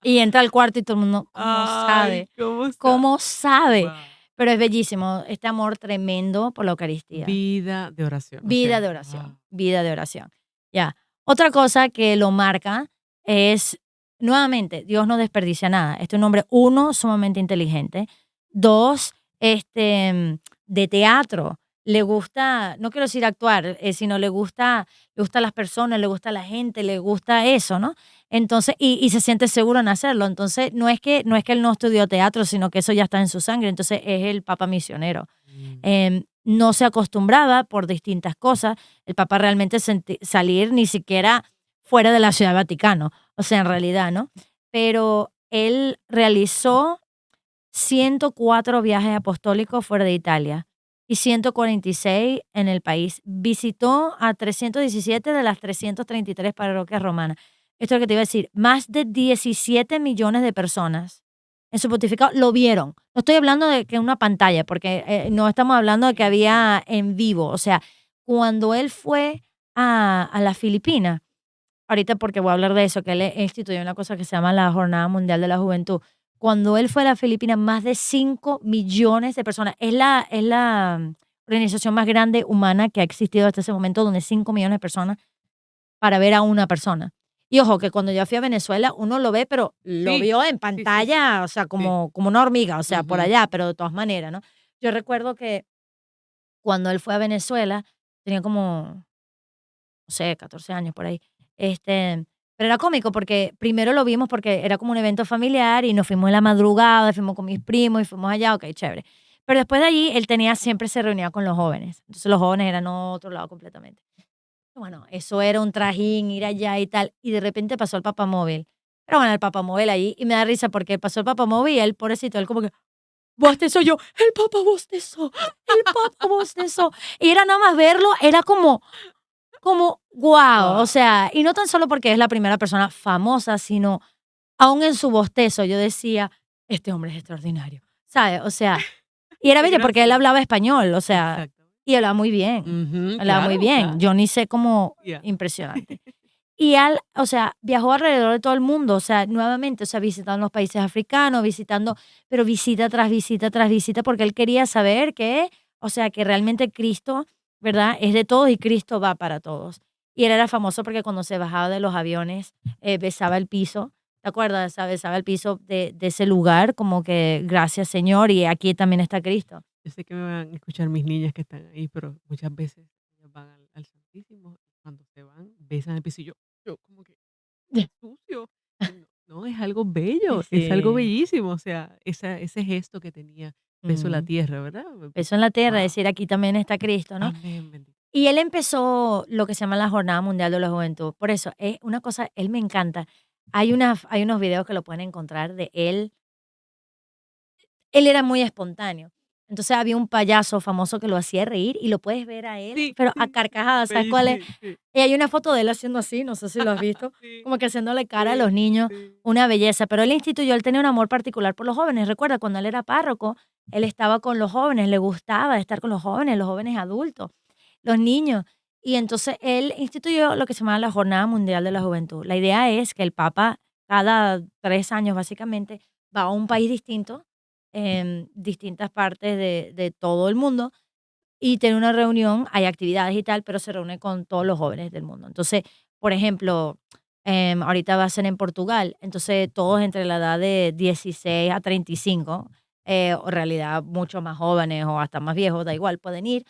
y entra al cuarto y todo el mundo, ¿cómo Ay, sabe? ¿cómo está? ¿Cómo sabe? Guau. Pero es bellísimo, este amor tremendo por la Eucaristía. Vida de oración, o Vida sea, de guau. oración, vida de oración. Ya. Otra cosa que lo marca es, nuevamente, Dios no desperdicia nada. Este es un hombre, uno, sumamente inteligente. Dos, de teatro. Le gusta, no quiero decir actuar, sino le gusta las personas, le gusta la gente, le gusta eso, ¿no? Entonces, y se siente seguro en hacerlo. Entonces, no es que él no estudió teatro, sino que eso ya está en su sangre. Entonces, es el papa misionero. Mm. No se acostumbraba por distintas cosas el Papa realmente salir ni siquiera fuera de la Ciudad del Vaticano, o sea, en realidad, ¿no? Pero él realizó 104 viajes apostólicos fuera de Italia y 146 en el país. Visitó a 317 de las 333 parroquias romanas. Esto es lo que te iba a decir, más de 17 millones de personas en su pontificado lo vieron. No estoy hablando de que una pantalla, porque no estamos hablando de que había en vivo. O sea, cuando él fue a las Filipinas, ahorita porque voy a hablar de eso, que él instituyó una cosa que se llama la Jornada Mundial de la Juventud. Cuando él fue a las Filipinas, más de 5 millones de personas. Es la organización más grande humana que ha existido hasta ese momento, donde 5 millones de personas para ver a una persona. Y ojo, que cuando yo fui a Venezuela, uno lo ve, pero lo Sí, vio en sí, sí, sí, pantalla, o sea, sí. como una hormiga, o sea, por Ujú. allá, pero de todas maneras, ¿no? Yo recuerdo que cuando él fue a Venezuela, tenía como, no sé, 14 años por ahí. Pero era cómico porque primero lo vimos porque era como un evento familiar y nos fuimos en la madrugada, fuimos con mis primos y fuimos allá, ok, chévere. Pero después de allí, él siempre se reunía con los jóvenes. Entonces los jóvenes eran otro lado completamente. Bueno, eso era un trajín, ir allá y tal. Y de repente pasó el papamóvil. Pero bueno, el papamóvil ahí. Y me da risa porque pasó el papamóvil y él, pobrecito, él como que, bostezó yo, el papa bostezó, el papa bostezó. Y era nada más verlo, era como, wow. O Guau. sea, y no tan solo porque es la primera persona famosa, sino aún en su bostezo yo decía, este hombre es extraordinario. ¿Sabes? O sea, y era Qué bello porque él gracioso. hablaba español, o sea, Exactamente. y hablaba muy bien. Ujú, Hablaba muy claro, bien. claro. Yo ni sé cómo, Ya. impresionante. Y él, o sea, viajó alrededor de todo el mundo, o sea, nuevamente, o sea, visitando los países africanos, pero visita tras visita, porque él quería saber que, o sea, que realmente Cristo, ¿verdad? Es de todos y Cristo va para todos. Y él era famoso porque cuando se bajaba de los aviones, besaba el piso, ¿te acuerdas? Besaba el piso de ese lugar, como que gracias Señor, y aquí también está Cristo. Yo sé que me van a escuchar mis niñas que están ahí, pero muchas veces ellas van al Santísimo y cuando se van, besan el piso y yo como que, qué sucio. Y no, no, es algo bello, es algo Sí. bellísimo, o sea, ese gesto que tenía, beso a la Mm. tierra, ¿verdad? Beso en la tierra, Wow. decir aquí también está Cristo, ¿no? Amén, bendito. Y él empezó lo que se llama la Jornada Mundial de la Juventud. Por eso, es una cosa, él me encanta. Hay unos videos que lo pueden encontrar de él. Él era muy espontáneo. Entonces había un payaso famoso que lo hacía reír y lo puedes ver a él, Sí, pero a sí, carcajadas, ¿sabes bello, cuál es? sí, sí. Y hay una foto de él haciendo así, no sé si lo has visto, Sí, como que haciéndole cara a los sí, niños, sí. una belleza. Pero él instituyó, él tenía un amor particular por los jóvenes. Recuerda, cuando él era párroco, él estaba con los jóvenes, le gustaba estar con los jóvenes adultos, los niños. Y entonces él instituyó lo que se llama la Jornada Mundial de la Juventud. La idea es que el Papa, cada 3 años básicamente, va a un país distinto, en distintas partes de todo el mundo, y tiene una reunión, hay actividades y tal, pero se reúne con todos los jóvenes del mundo. Entonces, por ejemplo, ahorita va a ser en Portugal, entonces todos entre la edad de 16 a 35, o en realidad mucho más jóvenes o hasta más viejos, da igual, pueden ir.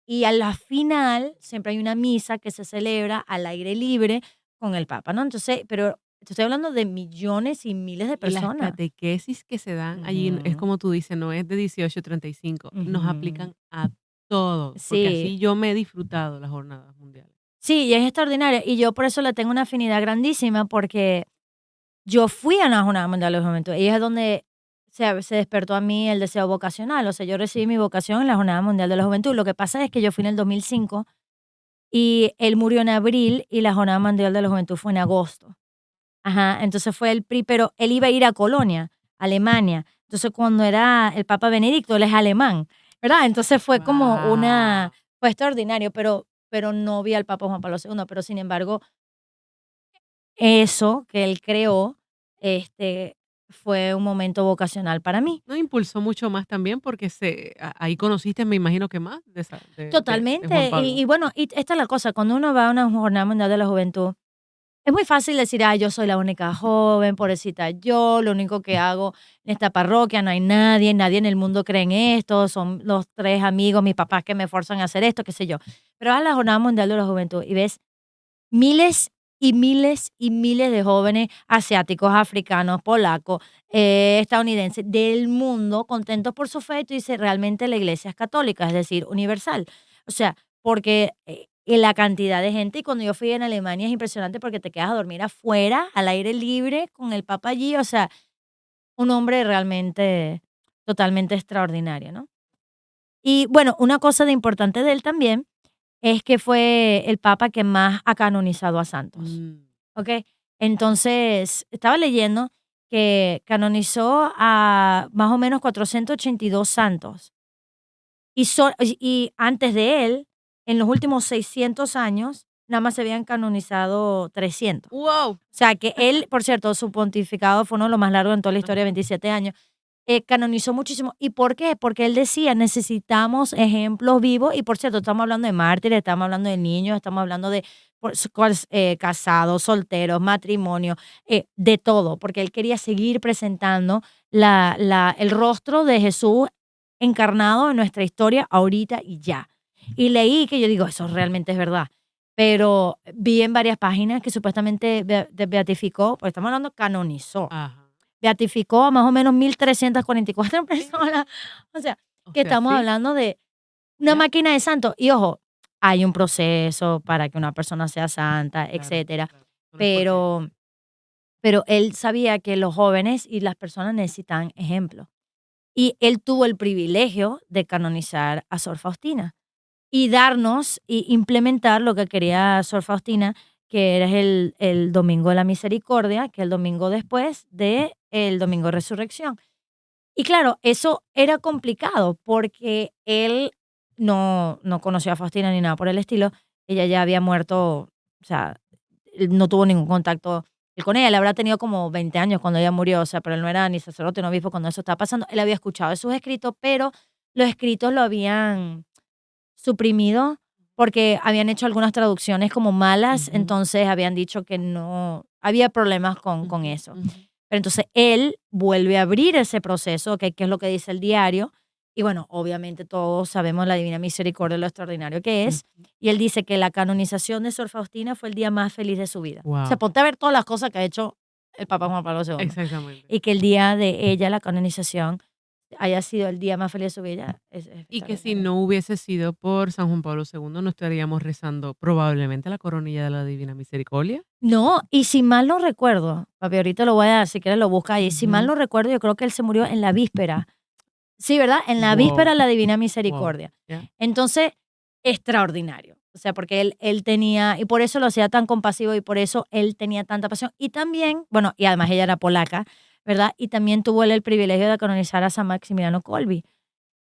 Y a la final siempre hay una misa que se celebra al aire libre con el Papa, ¿no? Entonces, pero te estoy hablando de millones y miles de Y las personas. catequesis que se dan allí, es Ujú, como tú dices, no es de 18 a 35, nos ujú. aplican a todos, porque Sí, así yo me he disfrutado las jornadas mundiales. Sí, y es extraordinario. Y yo por eso le tengo una afinidad grandísima porque yo fui a la Jornada Mundial de la Juventud y es donde se despertó a mí el deseo vocacional. O sea, yo recibí mi vocación en la Jornada Mundial de la Juventud. Lo que pasa es que yo fui en el 2005 y él murió en abril y la Jornada Mundial de la Juventud fue en agosto. Ajá, entonces fue pero él iba a ir a Colonia, Alemania. Entonces cuando era el Papa Benedicto, él es alemán, ¿verdad? Entonces fue como Wow. fue extraordinario, pero no vi al Papa Juan Pablo II, pero sin embargo, eso que él creó, este, fue un momento vocacional para mí. No, impulsó mucho más también porque ahí conociste, me imagino que más de Juan Totalmente, y Pablo. y bueno, y esta es la cosa, cuando uno va a una Jornada Mundial de la Juventud, es muy fácil decir: "Ay, yo soy la única joven, pobrecita yo, lo único que hago en esta parroquia, no hay nadie, nadie en el mundo cree en esto, son los 3 amigos, mis papás que me fuerzan a hacer esto", qué sé yo. Pero vas a la Jornada Mundial de la Juventud y ves miles y miles y miles de jóvenes asiáticos, africanos, polacos, estadounidenses, del mundo contentos por su fe, y tú dices: "Realmente la iglesia es católica", es decir, universal. O sea, porque, la cantidad de gente, y cuando yo fui en Alemania es impresionante porque te quedas a dormir afuera, al aire libre, con el papa allí, o sea, un hombre realmente totalmente extraordinario, ¿no? Y bueno, una cosa de importante de él también es que fue el papa que más ha canonizado a santos, Mm. ¿ok? Entonces, estaba leyendo que canonizó a más o menos 482 santos. Y antes de él, en los últimos 600 años, nada más se habían canonizado 300. Wow. O sea, que él, por cierto, su pontificado fue uno de los más largos en toda la historia, 27 años. Canonizó muchísimo. ¿Y por qué? Porque él decía, necesitamos ejemplos vivos. Y por cierto, estamos hablando de mártires, estamos hablando de niños, estamos hablando de casados, solteros, matrimonio, de todo, porque él quería seguir presentando el rostro de Jesús encarnado en nuestra historia ahorita y ya. Y leí que yo digo, eso realmente es verdad. Pero vi en varias páginas que supuestamente beatificó, pues estamos hablando, canonizó, Ajá. beatificó a más o menos 1,344 personas. O sea, O que sea, estamos sí, hablando de una ya. máquina de santos. Y ojo, hay un proceso para que una persona sea santa, Claro, etcétera. claro. No es porque Pero, pero él sabía que los jóvenes y las personas necesitan ejemplo. Y él tuvo el privilegio de canonizar a Sor Faustina y darnos y implementar lo que quería Sor Faustina, que era el Domingo de la Misericordia, que es el domingo después del Domingo de Resurrección. Y claro, eso era complicado porque él no conoció a Faustina ni nada por el estilo. Ella ya había muerto, o sea, él no tuvo ningún contacto él con ella. Él habrá tenido como 20 años cuando ella murió, o sea, pero él no era ni sacerdote ni obispo cuando eso estaba pasando. Él había escuchado de sus escritos, pero los escritos lo habían suprimido porque habían hecho algunas traducciones como malas, Ujú, entonces habían dicho que no había problemas con ujú, eso. ujú. Pero entonces él vuelve a abrir ese proceso, que es lo que dice el diario, y bueno, obviamente todos sabemos la Divina Misericordia, lo extraordinario que es, Ujú. y él dice que la canonización de Sor Faustina fue el día más feliz de su vida. O sea, Guau, ponte a ver todas las cosas que ha hecho el Papa Juan Pablo II, exactamente. y que el día de ella, la canonización, haya sido el día más feliz de su vida, es Y que si extraordinario. no hubiese sido por San Juan Pablo II, no estaríamos rezando probablemente la coronilla de la Divina Misericordia. No, y si mal no recuerdo, papi, ahorita lo voy a dar, si quieres lo busca ahí. Si mal Ujú. no recuerdo, yo creo que él se murió en la víspera. Sí, ¿verdad? En la víspera Wow, de la Divina wow, Misericordia. ya. Entonces, extraordinario. O sea, porque él tenía, y por eso lo hacía tan compasivo y por eso él tenía tanta pasión. Y también, bueno, y además ella era polaca, ¿verdad? Y también tuvo él el privilegio de canonizar a San Maximiliano Kolbe.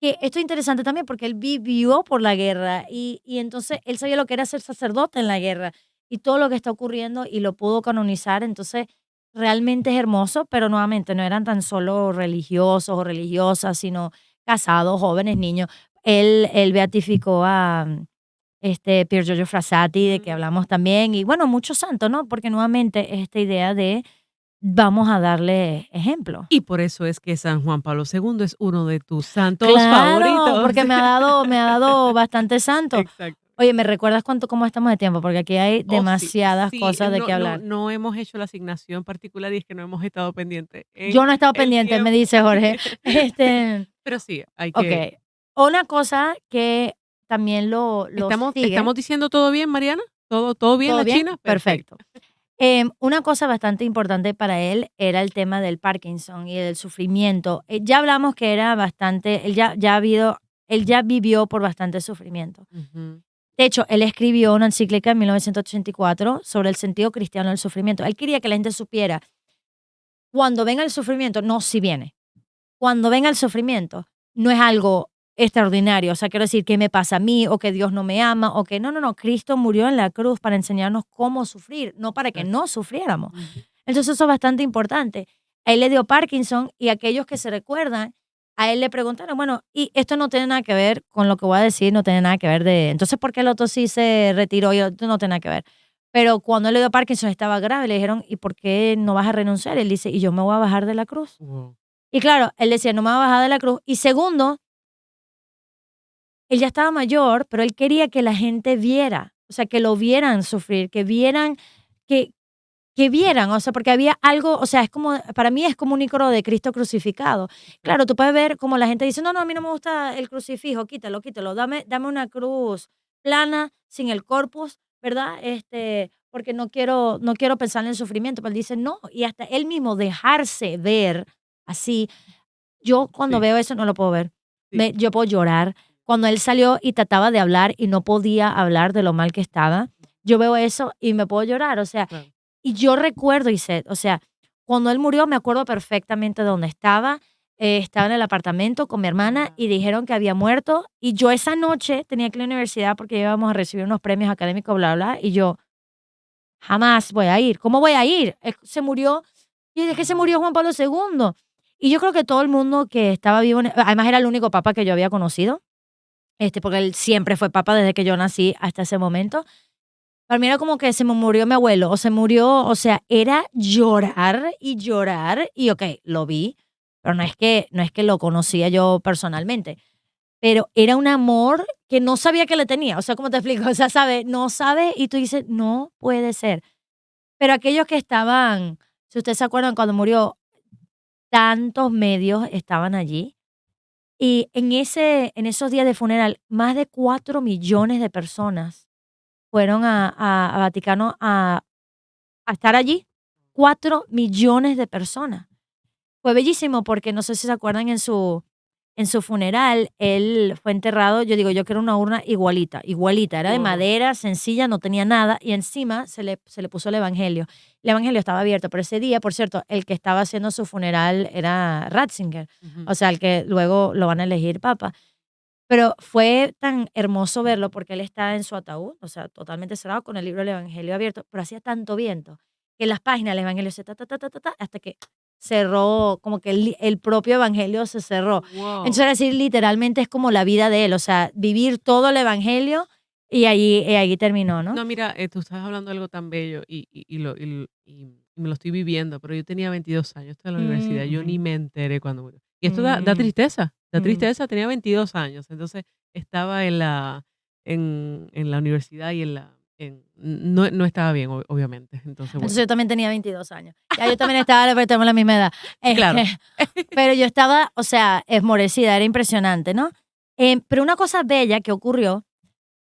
Que esto es interesante también porque él vivió por la guerra y entonces él sabía lo que era ser sacerdote en la guerra y todo lo que está ocurriendo y lo pudo canonizar. Entonces, realmente es hermoso, pero nuevamente no eran tan solo religiosos o religiosas, sino casados, jóvenes, niños. Él beatificó a Pier Giorgio Frassati, de que Mm. hablamos también, y bueno, muchos santos, ¿no? Porque nuevamente es esta idea de vamos a darle ejemplo. Y por eso es que San Juan Pablo II es uno de tus santos Claro, favoritos. porque me ha dado bastante santo. Exacto. Oye, ¿me recuerdas cómo estamos de tiempo? Porque aquí hay Oh, sí, demasiadas sí, cosas de no qué no hablar. no hemos hecho la asignación particular y es que no hemos estado pendientes en Yo no he estado el pendiente, me tiempo. dice Jorge. Este, Pero sí, hay que okey. Una cosa que también lo ¿estamos sigue. diciendo todo bien, Mariana? ¿Todo bien ¿Todo la bien? China? Perfecto. Una cosa bastante importante para él era el tema del Parkinson y del sufrimiento. Ya hablamos que era bastante, él ya vivió por bastante sufrimiento. Ujú. De hecho, él escribió una encíclica en 1984 sobre el sentido cristiano del sufrimiento. Él quería que la gente supiera, cuando venga el sufrimiento, no si viene, cuando venga el sufrimiento, no es algo extraordinario. O sea, quiero decir, ¿qué me pasa a mí? O que Dios no me ama, o que no. Cristo murió en la cruz para enseñarnos cómo sufrir, no para que Exacto. no sufriéramos. Ujú. Entonces, eso es bastante importante. A él le dio Parkinson y aquellos que se recuerdan, a él le preguntaron, bueno, y esto no tiene nada que ver con lo que voy a decir, no tiene nada que ver de, entonces, ¿por qué el otro sí se retiró y el otro no tiene nada que ver? Pero cuando él le dio Parkinson estaba grave, le dijeron, ¿y por qué no vas a renunciar? Él dice, y yo me voy a bajar de la cruz. Wow. Y claro, él decía, no me voy a bajar de la cruz. Y segundo, él ya estaba mayor, pero él quería que la gente viera, o sea, que lo vieran sufrir, que vieran, que, que vieran, o sea, porque había algo, o sea, es como, para mí es como un icono de Cristo crucificado. Claro, tú puedes ver como la gente dice, no, a mí no me gusta el crucifijo, quítalo, dame una cruz plana, sin el corpus, ¿verdad? Porque no quiero pensar en el sufrimiento, pero él dice, no, y hasta él mismo dejarse ver así, yo cuando Sí, veo eso no lo puedo ver. sí, Yo puedo llorar. Cuando él salió y trataba de hablar y no podía hablar de lo mal que estaba, yo veo eso y me puedo llorar. O sea, claro. y yo recuerdo, Iset, o sea, cuando él murió me acuerdo perfectamente de dónde estaba. Estaba en el apartamento con mi hermana y Wow. dijeron que había muerto. Y yo esa noche tenía que ir a la universidad porque íbamos a recibir unos premios académicos, bla, bla. Y yo jamás voy a ir. ¿Cómo voy a ir? Se murió. Y de que se murió Juan Pablo II. Y yo creo que todo el mundo que estaba vivo, además era el único papa que yo había conocido, porque él siempre fue papa desde que yo nací hasta ese momento. Para mí era como que se me murió mi abuelo o se murió, o sea, era llorar y lo vi, pero no es que lo conocía yo personalmente, pero era un amor que no sabía que le tenía, o sea, ¿cómo te explico? O sea, sabe, no sabe y tú dices, no puede ser. Pero aquellos que estaban, si ustedes se acuerdan cuando murió, tantos medios estaban allí. Y en esos días de funeral, más de 4 millones de personas fueron a Vaticano a estar allí. 4 millones de personas. Fue bellísimo porque no sé si se acuerdan en su funeral, él fue enterrado, yo digo, yo quiero una urna igualita, igualita, era de Wow. madera, sencilla, no tenía nada, y encima se le puso el evangelio. El evangelio estaba abierto, pero ese día, por cierto, el que estaba haciendo su funeral era Ratzinger, Ujú. o sea, el que luego lo van a elegir papa. Pero fue tan hermoso verlo porque él está en su ataúd, o sea, totalmente cerrado con el libro del evangelio abierto, pero hacía tanto viento que en las páginas del evangelio se hasta que cerró, como que el propio evangelio se cerró. Entonces, Wow. es decir, literalmente es como la vida de él, o sea, vivir todo el evangelio y allí terminó, ¿no? No, mira, tú estás hablando de algo tan bello y me lo estoy viviendo, pero yo tenía 22 años, estaba en la universidad, yo ni Ujú, me enteré cuando murió. Y esto mm, da mm. tristeza, tenía 22 años, entonces estaba en la universidad y no estaba bien, obviamente, entonces Entonces bueno, yo también tenía 22 años. Ya yo también estaba, pero tenemos la misma edad. claro. Este, pero yo estaba, o sea, esmorecida, era impresionante, ¿no? Pero una cosa bella que ocurrió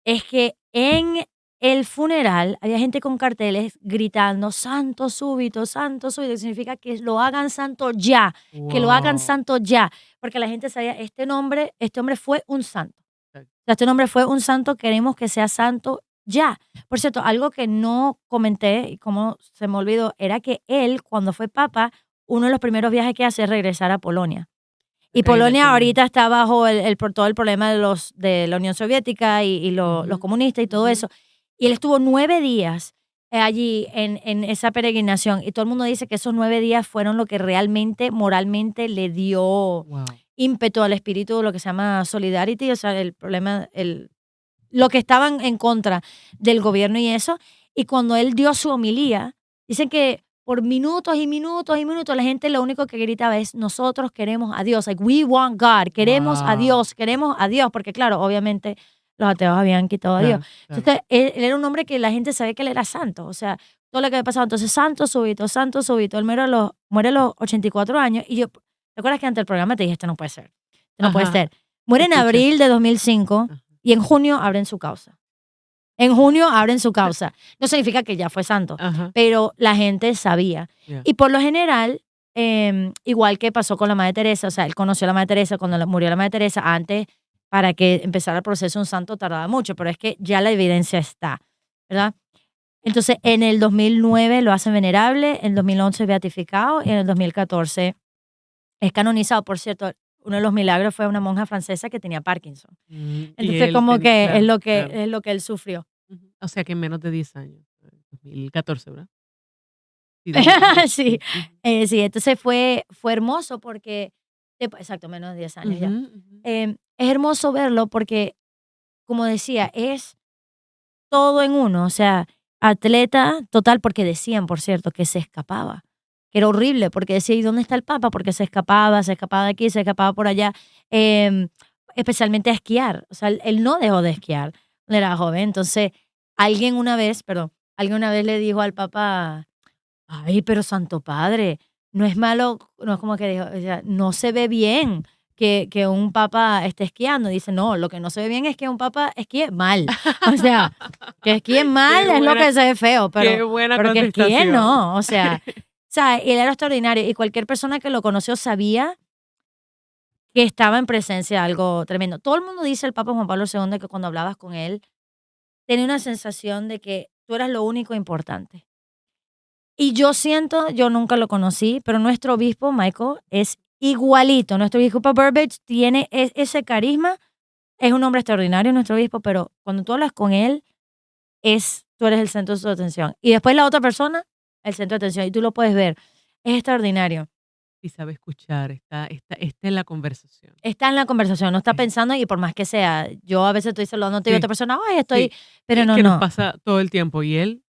es que en el funeral había gente con carteles gritando, santo súbito, que significa que lo hagan santo ya, que lo hagan Wow. santo ya, porque la gente sabía, este hombre fue un santo. O sea, este hombre fue un santo, queremos que sea santo ya. Por cierto, algo que no comenté y como se me olvidó, era que él, cuando fue papa, uno de los primeros viajes que hace es regresar a Polonia. Y Polonia Polonia. ahorita está bajo por todo el problema de la Unión Soviética los Ujú, comunistas y todo ujú. eso. Y él estuvo 9 días allí en esa peregrinación. Y todo el mundo dice que esos 9 días fueron lo que realmente, moralmente, le dio Wow. ímpetu al espíritu, lo que se llama solidarity, o sea, el problema, lo que estaban en contra del gobierno y eso. Y cuando él dio su homilía, dicen que por minutos y minutos y minutos la gente lo único que gritaba es nosotros queremos a Dios, like we want God, Wow. queremos a Dios, porque claro, obviamente los ateos habían quitado a Dios. Claro, claro. Entonces, él era un hombre que la gente sabía que él era santo, o sea, todo lo que había pasado. Entonces, santo súbito, él muere a los 84 años y yo, ¿te acuerdas que ante el programa te dije, esto no puede ser, esto no puede Ajá, ser? Muere en escuché. abril de 2005 Ajá. y en junio abren su causa. En junio abren su causa. No significa que ya fue santo, Ajá. pero la gente sabía. Ya. Y por lo general, igual que pasó con la Madre Teresa, o sea, él conoció a la Madre Teresa cuando murió la Madre Teresa, antes para que empezara el proceso un santo tardaba mucho, pero es que ya la evidencia está, ¿verdad? Entonces, en el 2009 lo hacen venerable, en el 2011 es beatificado y en el 2014 es canonizado. Por cierto, uno de los milagros fue una monja francesa que tenía Parkinson. Y Entonces, él como tenía, que claro, claro. es lo que él sufrió. Ujú. O sea que en menos de 10 años, 2014, ¿verdad? Sí, 2014. Sí, Sí. Ujú. sí, entonces fue hermoso porque, exacto, menos de 10 años ya. Ujú, ujú. Es hermoso verlo porque, como decía, es todo en uno, o sea, atleta total, porque decían, por cierto, que se escapaba, que era horrible, porque decía, ¿y dónde está el Papa? Porque se escapaba de aquí, se escapaba por allá, em, especialmente a esquiar, o sea, él no dejó de esquiar cuando era joven, entonces alguien una vez le dijo al Papa, ay, pero Santo Padre, no es malo, no es como que dijo, o sea, no se ve bien que un papa esté esquiando. Dice, no, lo que no se ve bien es que un papa esquíe mal. O sea, que esquíe mal Qué es lo buena, que se ve feo, qué buena pero que esquíe contestación. no. O sea, él era extraordinario y cualquier persona que lo conoció sabía que estaba en presencia de algo tremendo. Todo el mundo dice el Papa Juan Pablo II que cuando hablabas con él tenía una sensación de que tú eras lo único importante. Y yo siento, yo nunca lo conocí, pero nuestro obispo, Michael, es igualito. Nuestro obispo Burbage tiene ese carisma. Es un hombre extraordinario, nuestro obispo, pero cuando tú hablas con él, tú eres el centro de su atención. Y después la otra persona, el centro de atención. Y tú lo puedes ver. Es extraordinario. Y sabe escuchar, está en la conversación. Está en la conversación, no está Eh, pensando y por más que sea, yo a veces estoy saludando a otra Sí, persona, ay, estoy, sí. pero no, Que nos no, pasa todo el tiempo. Y él,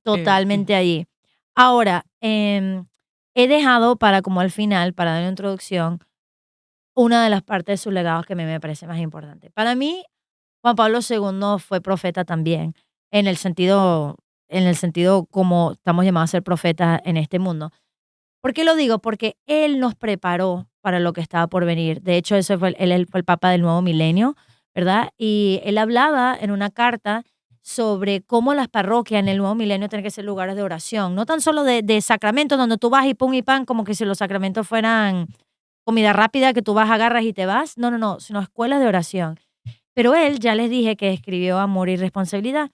totalmente ujú, allí. Ahora, he dejado para como al final, para dar una introducción, una de las partes de sus legados que a mí me parece más importante. Para mí, Juan Pablo II fue profeta también, en el sentido como estamos llamados a ser profetas en este mundo. ¿Por qué lo digo? Porque él nos preparó para lo que estaba por venir. De hecho, él fue el papa del nuevo milenio, ¿verdad? Y él hablaba en una carta sobre cómo las parroquias en el nuevo milenio tienen que ser lugares de oración, no tan solo de sacramentos donde tú vas y pum y pan, como que si los sacramentos fueran comida rápida que tú vas, agarras y te vas. No, no, no, sino escuelas de oración. Pero él, ya les dije que escribió Amor y Responsabilidad.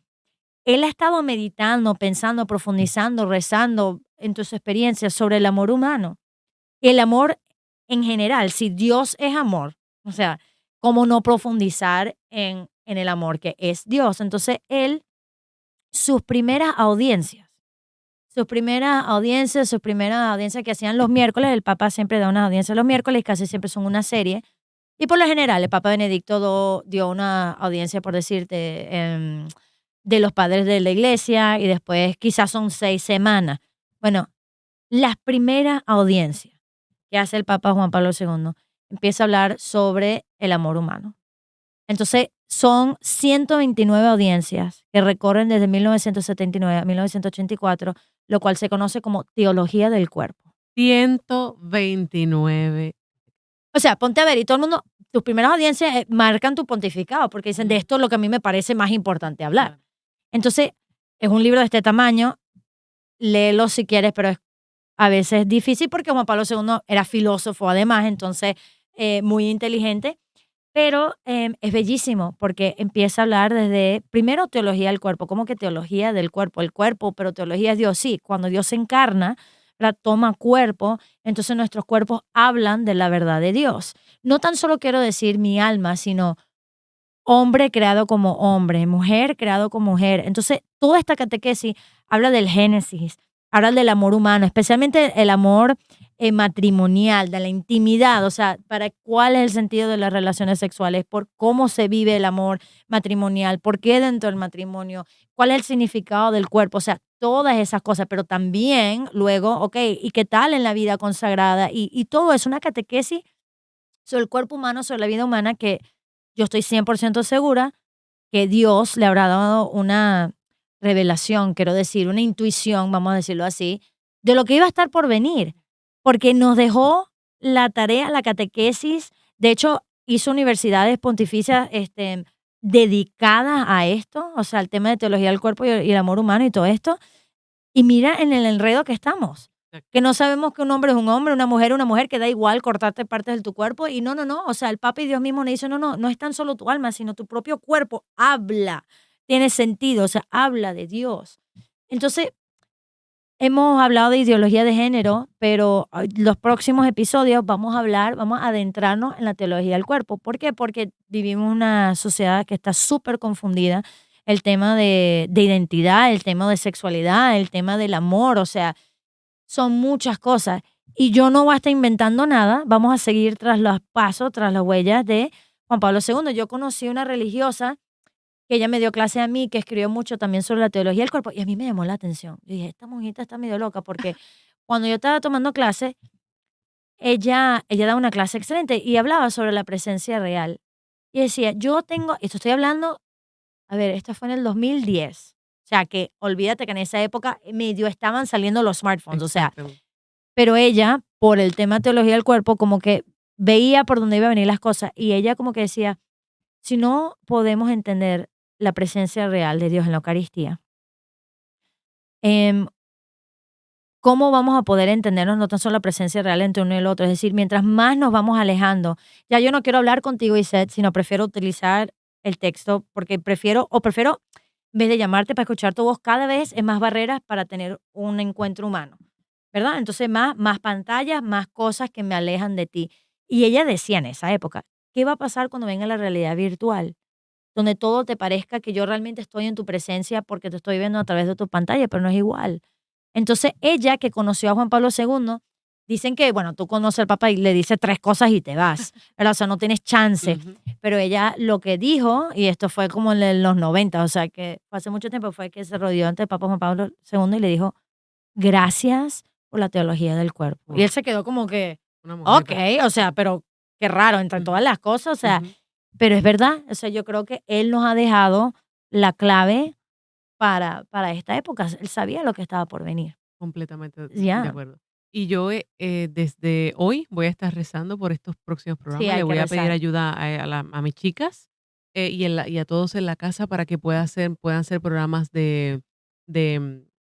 Él ha estado meditando, pensando, profundizando, rezando en tus experiencias sobre el amor humano. Y el amor en general, si Dios es amor, o sea, ¿cómo no profundizar en el amor que es Dios? Entonces, él, sus primeras audiencias, sus primeras audiencias que hacían los miércoles, el Papa siempre da unas audiencias los miércoles, casi siempre son una serie. Y por lo general, el Papa Benedicto dio una audiencia, por decirte, de los padres de la iglesia y después quizás son 6 semanas. Bueno, las primeras audiencias que hace el Papa Juan Pablo II empieza a hablar sobre el amor humano. Entonces, son 129 audiencias que recorren desde 1979 a 1984, lo cual se conoce como teología del cuerpo. 129. O sea, ponte a ver, y todo el mundo, tus primeras audiencias marcan tu pontificado, porque dicen, de Ujú, esto es lo que a mí me parece más importante hablar. claro. Entonces, es un libro de este tamaño, léelo si quieres, pero a veces es difícil porque Juan Pablo II era filósofo además, entonces muy inteligente, pero es bellísimo porque empieza a hablar desde, primero, teología del cuerpo. ¿Cómo que teología del cuerpo? El cuerpo, pero teología es Dios. Sí, cuando Dios se encarna, ¿verdad? Toma cuerpo, entonces nuestros cuerpos hablan de la verdad de Dios. No tan solo quiero decir mi alma, sino hombre creado como hombre, mujer creado como mujer. Entonces, toda esta catequesis habla del génesis, habla del amor humano, especialmente el amor matrimonial, de la intimidad, o sea, para cuál es el sentido de las relaciones sexuales, por cómo se vive el amor matrimonial, por qué dentro del matrimonio, cuál es el significado del cuerpo, o sea, todas esas cosas, pero también luego, ok, ¿y qué tal en la vida consagrada? Y todo es una catequesis sobre el cuerpo humano, sobre la vida humana, que yo estoy 100% segura que Dios le habrá dado una revelación, quiero decir, una intuición, vamos a decirlo así, de lo que iba a estar por venir, porque nos dejó la tarea, la catequesis. De hecho, hizo universidades pontificias dedicadas a esto, o sea, al tema de teología del cuerpo y el amor humano y todo esto, y mira en el enredo que estamos. Que no sabemos que un hombre es un hombre, una mujer, que da igual cortarte partes de tu cuerpo. Y no, o sea, el Papa y Dios mismo le dice, no es tan solo tu alma, sino tu propio cuerpo. Habla, tiene sentido, o sea, habla de Dios. Entonces, hemos hablado de ideología de género, pero los próximos episodios vamos a adentrarnos en la teología del cuerpo. ¿Por qué? Porque vivimos una sociedad que está súper confundida. El tema de identidad, el tema de sexualidad, el tema del amor, o sea, son muchas cosas. Y yo no voy a estar inventando nada. Vamos a seguir tras los pasos, tras las huellas de Juan Pablo II. Yo conocí una religiosa que ella me dio clase a mí, que escribió mucho también sobre la teología del cuerpo, y a mí me llamó la atención. Yo dije, esta monjita está medio loca, porque cuando yo estaba tomando clase, ella daba una clase excelente y hablaba sobre la presencia real. Y decía, esto estoy hablando, a ver, esto fue en el 2010. O sea, que olvídate que en esa época medio estaban saliendo los smartphones, o sea, Exactamente. pero ella, por el tema de teología del cuerpo, como que veía por dónde iban a venir las cosas, y ella como que decía, si no podemos entender la presencia real de Dios en la Eucaristía, em, ¿cómo vamos a poder entendernos no tan solo la presencia real entre uno y el otro? Es decir, mientras más nos vamos alejando, ya yo no quiero hablar contigo, Isette, sino prefiero utilizar el texto porque prefiero, en vez de llamarte para escuchar tu voz, cada vez es más barreras para tener un encuentro humano, ¿verdad? Entonces más pantallas, más cosas que me alejan de ti. Y ella decía en esa época, ¿qué va a pasar cuando venga la realidad virtual? Donde todo te parezca que yo realmente estoy en tu presencia porque te estoy viendo a través de tu pantalla, pero no es igual. Entonces, ella que conoció a Juan Pablo II, dicen que, bueno, tú conoces al Papa y le dices 3 cosas y te vas, ¿verdad? O sea, no tienes chance. Ujú. Pero ella lo que dijo, y esto fue como en los 90, o sea, que fue hace mucho tiempo, fue que se rodeó ante el Papa Juan Pablo II y le dijo, gracias por la teología del cuerpo. Y Wow, él se quedó como que, una ok, monjeta. o sea, pero qué raro, entre Ujú, todas las cosas, o sea, ujú. pero es verdad, o sea, yo creo que él nos ha dejado la clave para esta época. Él sabía lo que estaba por venir. Completamente de Ya, acuerdo. Y yo, desde hoy voy a estar rezando por estos próximos sí, programas. Le hay que voy a pedir rezar. ayuda a mis chicas, y a todos en la casa para que puedan ser programas de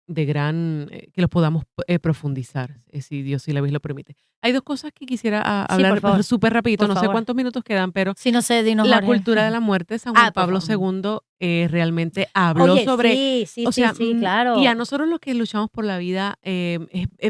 gran, que los podamos profundizar, si Dios y la Virgen lo permite. Hay dos cosas que quisiera Sí, por hablar favor, súper rapidito, por no sé favor. cuántos minutos quedan, pero Sí, no sé, dinos, la Jorge. cultura de la muerte, San Juan Ah, por Pablo favor. II realmente habló Oye, sobre, sí, sí, o sí, sea, sí, y a claro. nosotros los que luchamos por la vida, es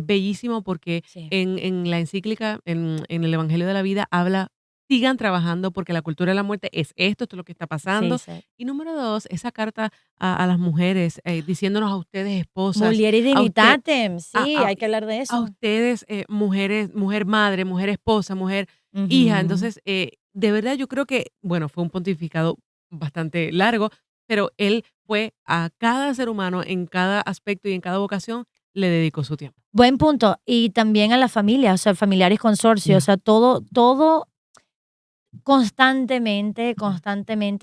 bellísimo porque Sí, en la encíclica, en el Evangelio de la Vida, habla, sigan trabajando porque la cultura de la muerte es esto es lo que está sí, pasando. sí. Y número dos, esa carta a las mujeres, diciéndonos a ustedes, esposas, Mulieris a usted, dignitatem, a, sí, a- hay que hablar de a eso. ustedes, mujeres, mujer madre, mujer esposa, mujer hija. Ujú. Entonces, de verdad yo creo que, bueno, fue un pontificado bastante largo, pero él fue a cada ser humano en cada aspecto y en cada vocación le dedicó su tiempo. Buen punto. Y también a la familia, o sea, familiares consorcio, o Ya. sea, todo constantemente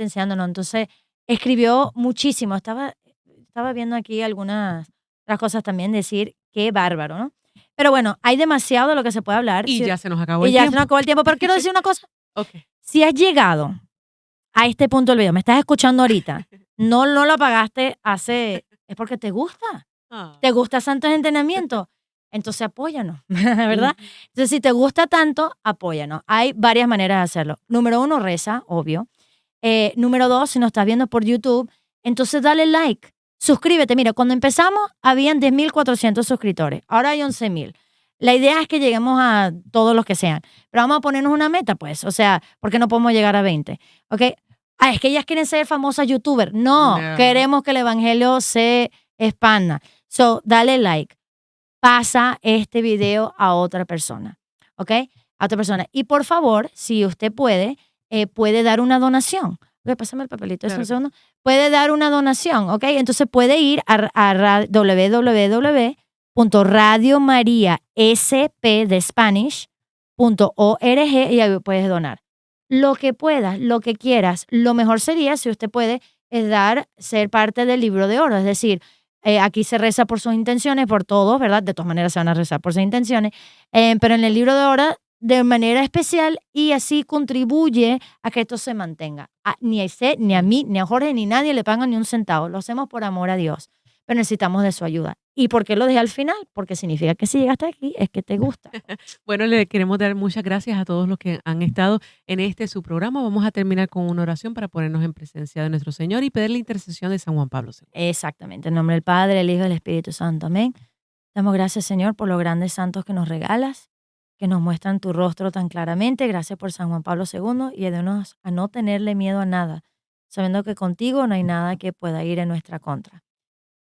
enseñándonos. Entonces, escribió muchísimo. Estaba viendo aquí algunas otras cosas también, decir, qué bárbaro, ¿no? Pero bueno, hay demasiado de lo que se puede hablar. Y ya se nos acabó Y el ya se nos tiempo. acabó el tiempo, pero quiero decir una cosa. Okey. Si has llegado a este punto del video, me estás escuchando ahorita, no lo apagaste es porque te gusta. Ah. ¿Te gusta Santos Entrenamiento? Entonces apóyanos, ¿verdad? Ujú. Entonces, si te gusta tanto, apóyanos. Hay varias maneras de hacerlo. Número uno, reza, obvio. Número dos, si nos estás viendo por YouTube, entonces dale like. Suscríbete. Mira, cuando empezamos habían 10.400 suscriptores. Ahora hay 11.000. La idea es que lleguemos a todos los que sean. Pero vamos a ponernos una meta, pues. O sea, ¿por qué no podemos llegar a 20? ¿Ok? Ah, es que ellas quieren ser famosas youtubers. No, No. queremos que el evangelio se expanda. So, dale like. Pasa este video a otra persona. ¿Ok? A otra persona. Y por favor, si usted puede dar una donación. Ok, pásame el papelito, es un Claro que sí. segundo. Puede dar una donación, ¿ok? Entonces puede ir a www.radiomariasp de Spanish.org y ahí puedes donar. Lo que puedas, lo que quieras. Lo mejor sería, si usted puede, es ser parte del libro de oro. Es decir, aquí se reza por sus intenciones, por todos, ¿verdad? De todas maneras se van a rezar por sus intenciones. Pero en el libro de oro de manera especial y así contribuye a que esto se mantenga. Ni a Isaac, ni a mí, ni a Jorge, ni nadie le pagan ni un centavo. Lo hacemos por amor a Dios, pero necesitamos de su ayuda. ¿Y por qué lo dejé al final? Porque significa que si llegaste aquí es que te gusta. Bueno, le queremos dar muchas gracias a todos los que han estado en su programa. Vamos a terminar con una oración para ponernos en presencia de nuestro Señor y pedir la intercesión de San Juan Pablo II. Exactamente. En nombre del Padre, del Hijo y del Espíritu Santo. Amén. Damos gracias, Señor, por los grandes santos que nos regalas, que nos muestran tu rostro tan claramente. Gracias por San Juan Pablo II y ayúdanos a no tenerle miedo a nada, sabiendo que contigo no hay nada que pueda ir en nuestra contra.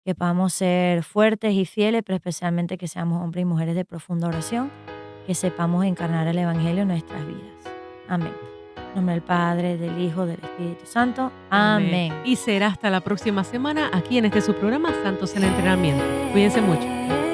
Que podamos ser fuertes y fieles, pero especialmente que seamos hombres y mujeres de profunda oración, que sepamos encarnar el Evangelio en nuestras vidas. Amén. En nombre del Padre, del Hijo, del Espíritu Santo. Amén. Y será hasta la próxima semana aquí en su programa Santos en Entrenamiento. Cuídense mucho.